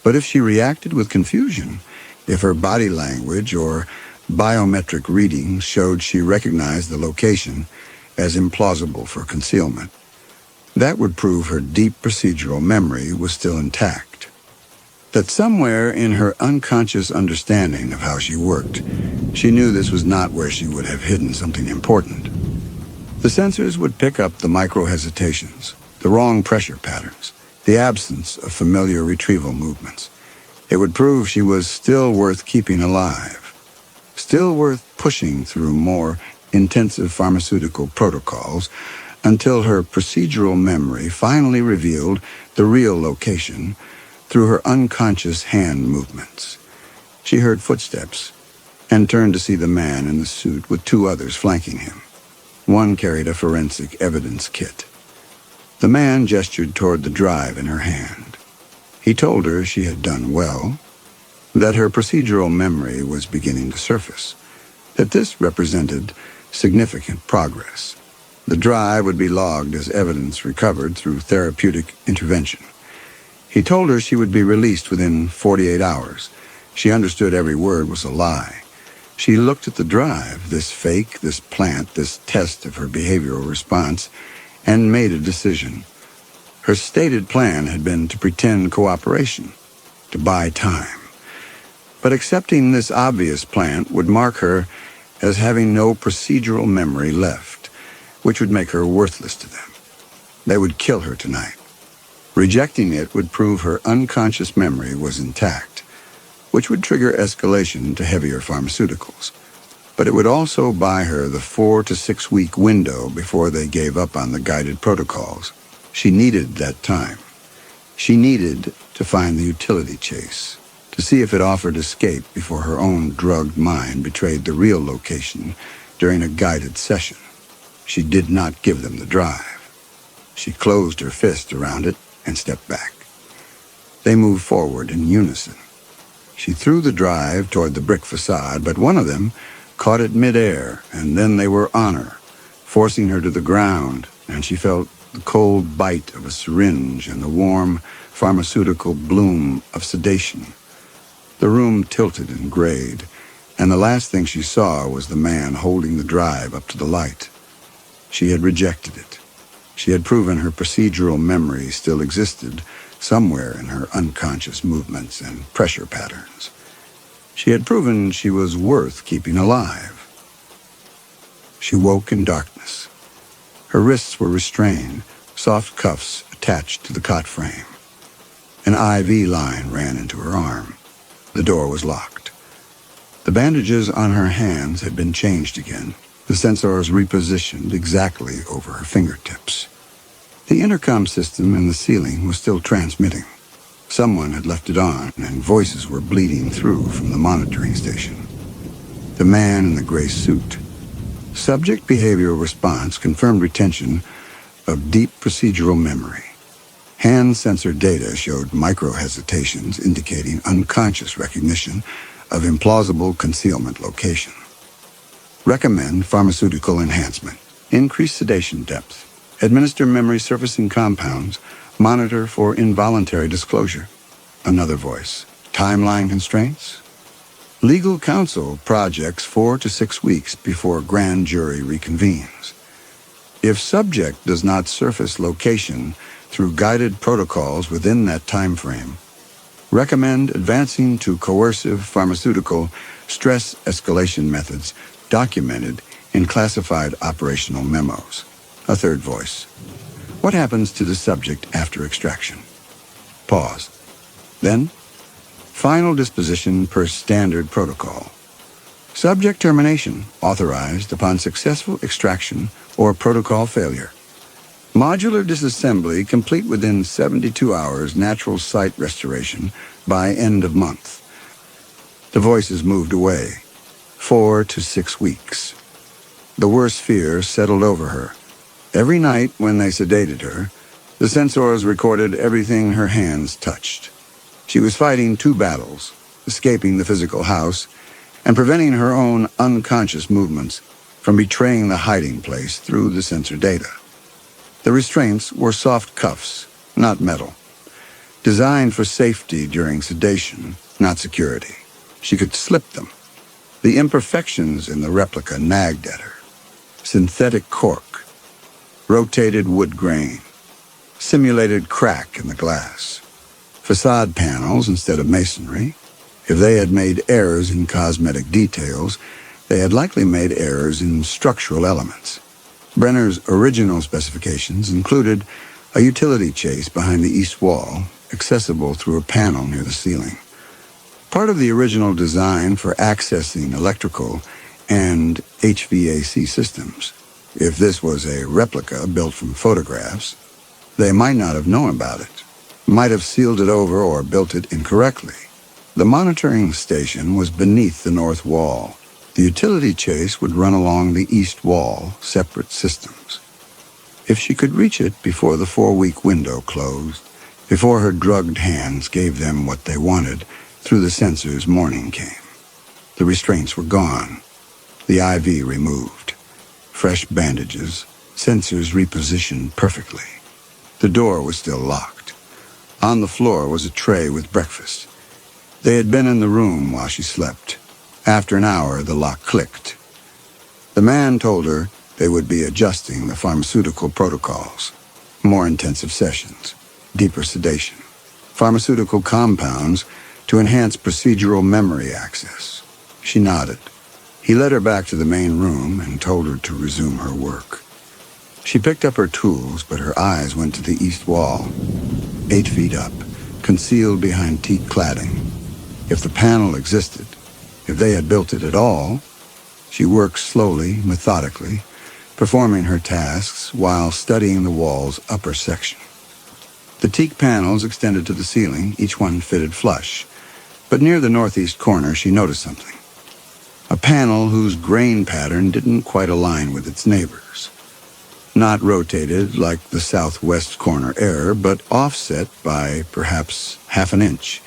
But if she reacted with confusion, if her body language or biometric readings showed she recognized the location as implausible for concealment, that would prove her deep procedural memory was still intact. That somewhere in her unconscious understanding of how she worked, she knew this was not where she would have hidden something important. The sensors would pick up the micro-hesitations, the wrong pressure patterns, the absence of familiar retrieval movements. It would prove she was still worth keeping alive, still worth pushing through more intensive pharmaceutical protocols until her procedural memory finally revealed the real location through her unconscious hand movements. She heard footsteps and turned to see the man in the suit with two others flanking him. One carried a forensic evidence kit. The man gestured toward the drive in her hand. He told her she had done well, that her procedural memory was beginning to surface, that this represented significant progress. The drive would be logged as evidence recovered through therapeutic intervention. He told her she would be released within 48 hours. She understood every word was a lie. She looked at the drive, this fake, this plant, this test of her behavioral response, and made a decision. Her stated plan had been to pretend cooperation, to buy time. But accepting this obvious plant would mark her as having no procedural memory left, which would make her worthless to them. They would kill her tonight. Rejecting it would prove her unconscious memory was intact, which would trigger escalation to heavier pharmaceuticals. But it would also buy her the 4 to 6 week window before they gave up on the guided protocols. She needed that time. She needed to find the utility chase, to see if it offered escape before her own drugged mind betrayed the real location during a guided session. She did not give them the drive. She closed her fist around it and stepped back. They moved forward in unison. She threw the drive toward the brick facade, but one of them caught it midair, and then they were on her, forcing her to the ground, and she felt the cold bite of a syringe and the warm pharmaceutical bloom of sedation. The room tilted and grayed, and the last thing she saw was the man holding the drive up to the light. She had rejected it. She had proven her procedural memory still existed somewhere in her unconscious movements and pressure patterns. She had proven she was worth keeping alive. She woke in darkness. Her wrists were restrained, soft cuffs attached to the cot frame. An IV line ran into her arm. The door was locked. The bandages on her hands had been changed again, the sensors repositioned exactly over her fingertips. The intercom system in the ceiling was still transmitting. Someone had left it on, and voices were bleeding through from the monitoring station. The man in the gray suit. Subject behavioral response confirmed retention of deep procedural memory. Hand sensor data showed micro-hesitations indicating unconscious recognition of implausible concealment location. Recommend pharmaceutical enhancement. Increase sedation depth. Administer memory surfacing compounds. Monitor for involuntary disclosure. Another voice. Timeline constraints? Legal counsel projects 4 to 6 weeks before grand jury reconvenes. If subject does not surface location through guided protocols within that time frame, recommend advancing to coercive pharmaceutical stress escalation methods documented in classified operational memos. A third voice. What happens to the subject after extraction? Pause. Then, final disposition per standard protocol. Subject termination authorized upon successful extraction or protocol failure. Modular disassembly complete within 72 hours natural site restoration by end of month. The voices moved away. 4 to 6 weeks. The worst fear settled over her. Every night when they sedated her, the sensors recorded everything her hands touched. She was fighting two battles, escaping the physical house and preventing her own unconscious movements from betraying the hiding place through the sensor data. The restraints were soft cuffs, not metal, designed for safety during sedation, not security. She could slip them. The imperfections in the replica nagged at her. Synthetic cork, rotated wood grain, simulated crack in the glass, facade panels instead of masonry. If they had made errors in cosmetic details, they had likely made errors in structural elements. Brenner's original specifications included a utility chase behind the east wall, accessible through a panel near the ceiling. Part of the original design for accessing electrical and HVAC systems. If this was a replica built from photographs, they might not have known about it, might have sealed it over or built it incorrectly. The monitoring station was beneath the north wall. The utility chase would run along the east wall, separate systems. If she could reach it before the 4-week window closed, before her drugged hands gave them what they wanted, through the sensors morning came. The restraints were gone, the IV removed, fresh bandages, sensors repositioned perfectly. The door was still locked. On the floor was a tray with breakfast. They had been in the room while she slept. After an hour, the lock clicked. The man told her they would be adjusting the pharmaceutical protocols. More intensive sessions, deeper sedation, pharmaceutical compounds to enhance procedural memory access. She nodded. He led her back to the main room and told her to resume her work. She picked up her tools, but her eyes went to the east wall, 8 feet up, concealed behind teak cladding. If the panel existed, if they had built it at all, she worked slowly, methodically, performing her tasks while studying the wall's upper section. The teak panels extended to the ceiling, each one fitted flush. But near the northeast corner, she noticed something. A panel whose grain pattern didn't quite align with its neighbors. Not rotated like the southwest corner error, but offset by perhaps half an inch,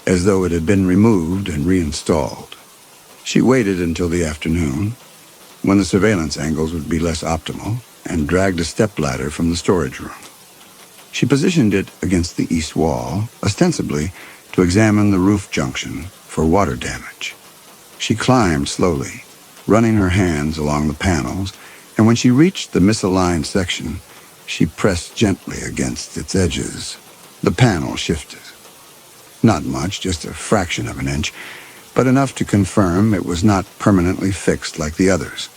as though it had been removed and reinstalled. She waited until the afternoon, when the surveillance angles would be less optimal, and dragged a stepladder from the storage room. She positioned it against the east wall, ostensibly to examine the roof junction for water damage. She climbed slowly, running her hands along the panels, and when she reached the misaligned section, she pressed gently against its edges. The panel shifted. Not much, just a fraction of an inch, but enough to confirm it was not permanently fixed like the others.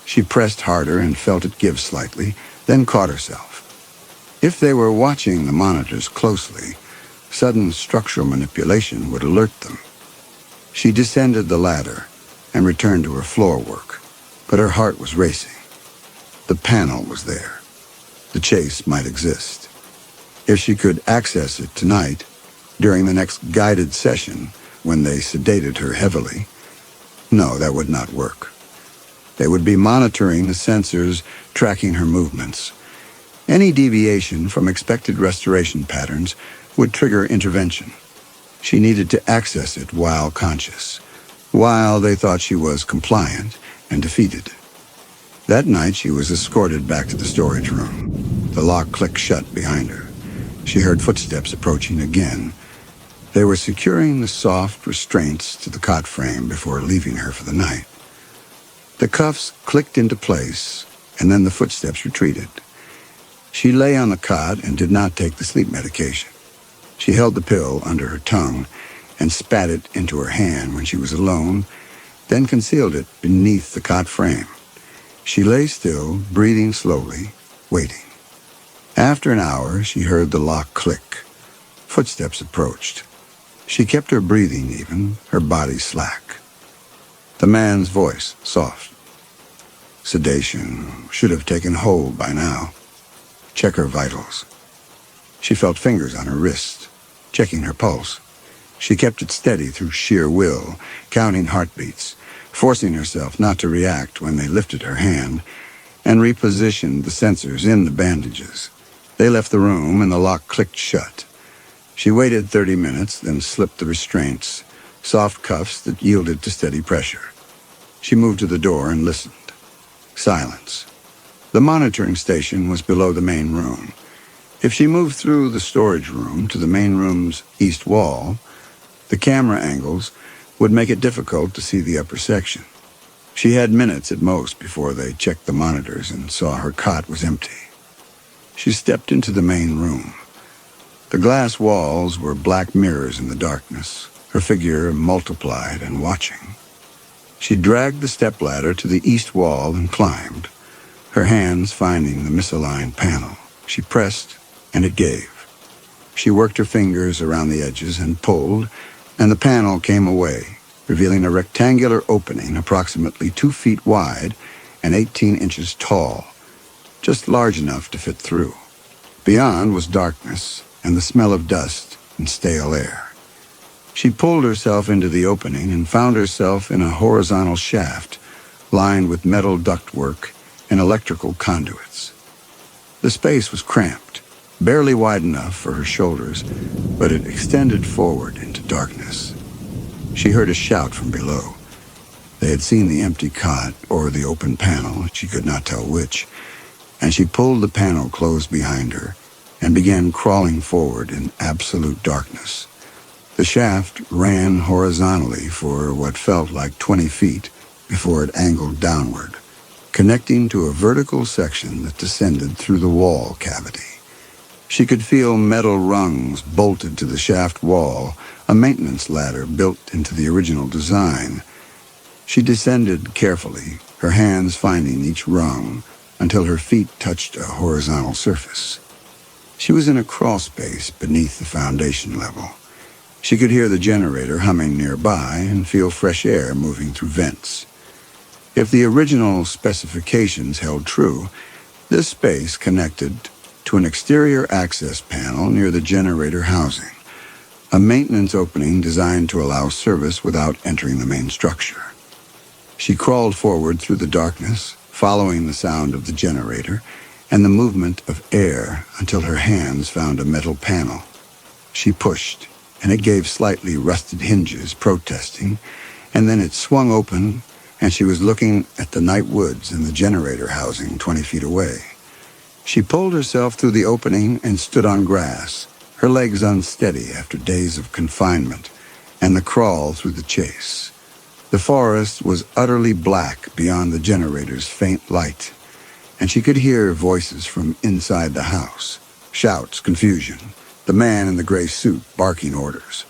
She pressed harder and felt it give slightly, then caught herself. If they were watching the monitors closely, sudden structural manipulation would alert them. She descended the ladder and returned to her floor work, but her heart was racing. The panel was there. The chase might exist. If she could access it tonight, during the next guided session, when they sedated her heavily, no, that would not work. They would be monitoring the sensors, tracking her movements. Any deviation from expected restoration patterns would trigger intervention. She needed to access it while conscious, while they thought she was compliant and defeated. That night she was escorted back to the storage room. The lock clicked shut behind her. She heard footsteps approaching again. They were securing the soft restraints to the cot frame before leaving her for the night. The cuffs clicked into place, and then the footsteps retreated. She lay on the cot and did not take the sleep medication. She held the pill under her tongue and spat it into her hand when she was alone, then concealed it beneath the cot frame. She lay still, breathing slowly, waiting. After an hour, she heard the lock click. Footsteps approached. She kept her breathing even, her body slack. The man's voice, soft. Sedation should have taken hold by now. Check her vitals. She felt fingers on her wrist, checking her pulse. She kept it steady through sheer will, counting heartbeats, forcing herself not to react when they lifted her hand, and repositioned the sensors in the bandages. They left the room and the lock clicked shut. She waited 30 minutes, then slipped the restraints, soft cuffs that yielded to steady pressure. She moved to the door and listened. Silence. The monitoring station was below the main room. If she moved through the storage room to the main room's east wall, the camera angles would make it difficult to see the upper section. She had minutes at most before they checked the monitors and saw her cot was empty. She stepped into the main room. The glass walls were black mirrors in the darkness, her figure multiplied and watching. She dragged the stepladder to the east wall and climbed, her hands finding the misaligned panel. She pressed, and it gave. She worked her fingers around the edges and pulled, and the panel came away, revealing a rectangular opening approximately 2 feet wide and 18 inches tall, just large enough to fit through. Beyond was darkness and the smell of dust and stale air. She pulled herself into the opening and found herself in a horizontal shaft lined with metal ductwork and electrical conduits. The space was cramped, barely wide enough for her shoulders, but it extended forward into darkness. She heard a shout from below. They had seen the empty cot or the open panel, she could not tell which, and she pulled the panel closed behind her and began crawling forward in absolute darkness. The shaft ran horizontally for what felt like 20 feet before it angled downward, connecting to a vertical section that descended through the wall cavity. She could feel metal rungs bolted to the shaft wall, a maintenance ladder built into the original design. She descended carefully, her hands finding each rung, until her feet touched a horizontal surface. She was in a crawl space beneath the foundation level. She could hear the generator humming nearby and feel fresh air moving through vents. If the original specifications held true, this space connected to an exterior access panel near the generator housing, a maintenance opening designed to allow service without entering the main structure. She crawled forward through the darkness, following the sound of the generator and the movement of air until her hands found a metal panel. She pushed, and it gave slightly rusted hinges, protesting, and then it swung open, and she was looking at the night woods and the generator housing 20 feet away. She pulled herself through the opening and stood on grass, her legs unsteady after days of confinement, and the crawl through the chase. The forest was utterly black beyond the generator's faint light, and she could hear voices from inside the house, shouts, confusion, the man in the gray suit barking orders.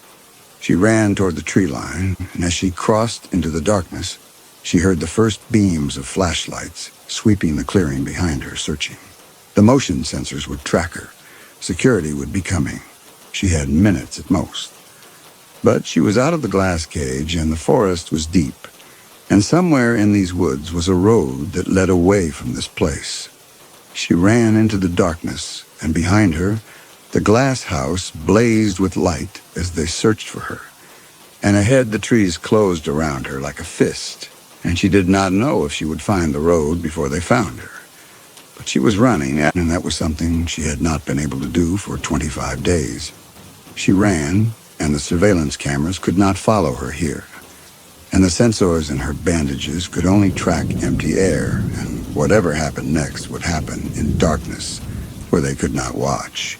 She ran toward the tree line, and as she crossed into the darkness, she heard the first beams of flashlights sweeping the clearing behind her, searching. The motion sensors would track her. Security would be coming. She had minutes at most. But she was out of the glass cage, and the forest was deep, and somewhere in these woods was a road that led away from this place. She ran into the darkness, and behind her, the glass house blazed with light as they searched for her, and ahead the trees closed around her like a fist, and she did not know if she would find the road before they found her. But she was running, and that was something she had not been able to do for 25 days. She ran, and the surveillance cameras could not follow her here, and the sensors in her bandages could only track empty air, and whatever happened next would happen in darkness where they could not watch.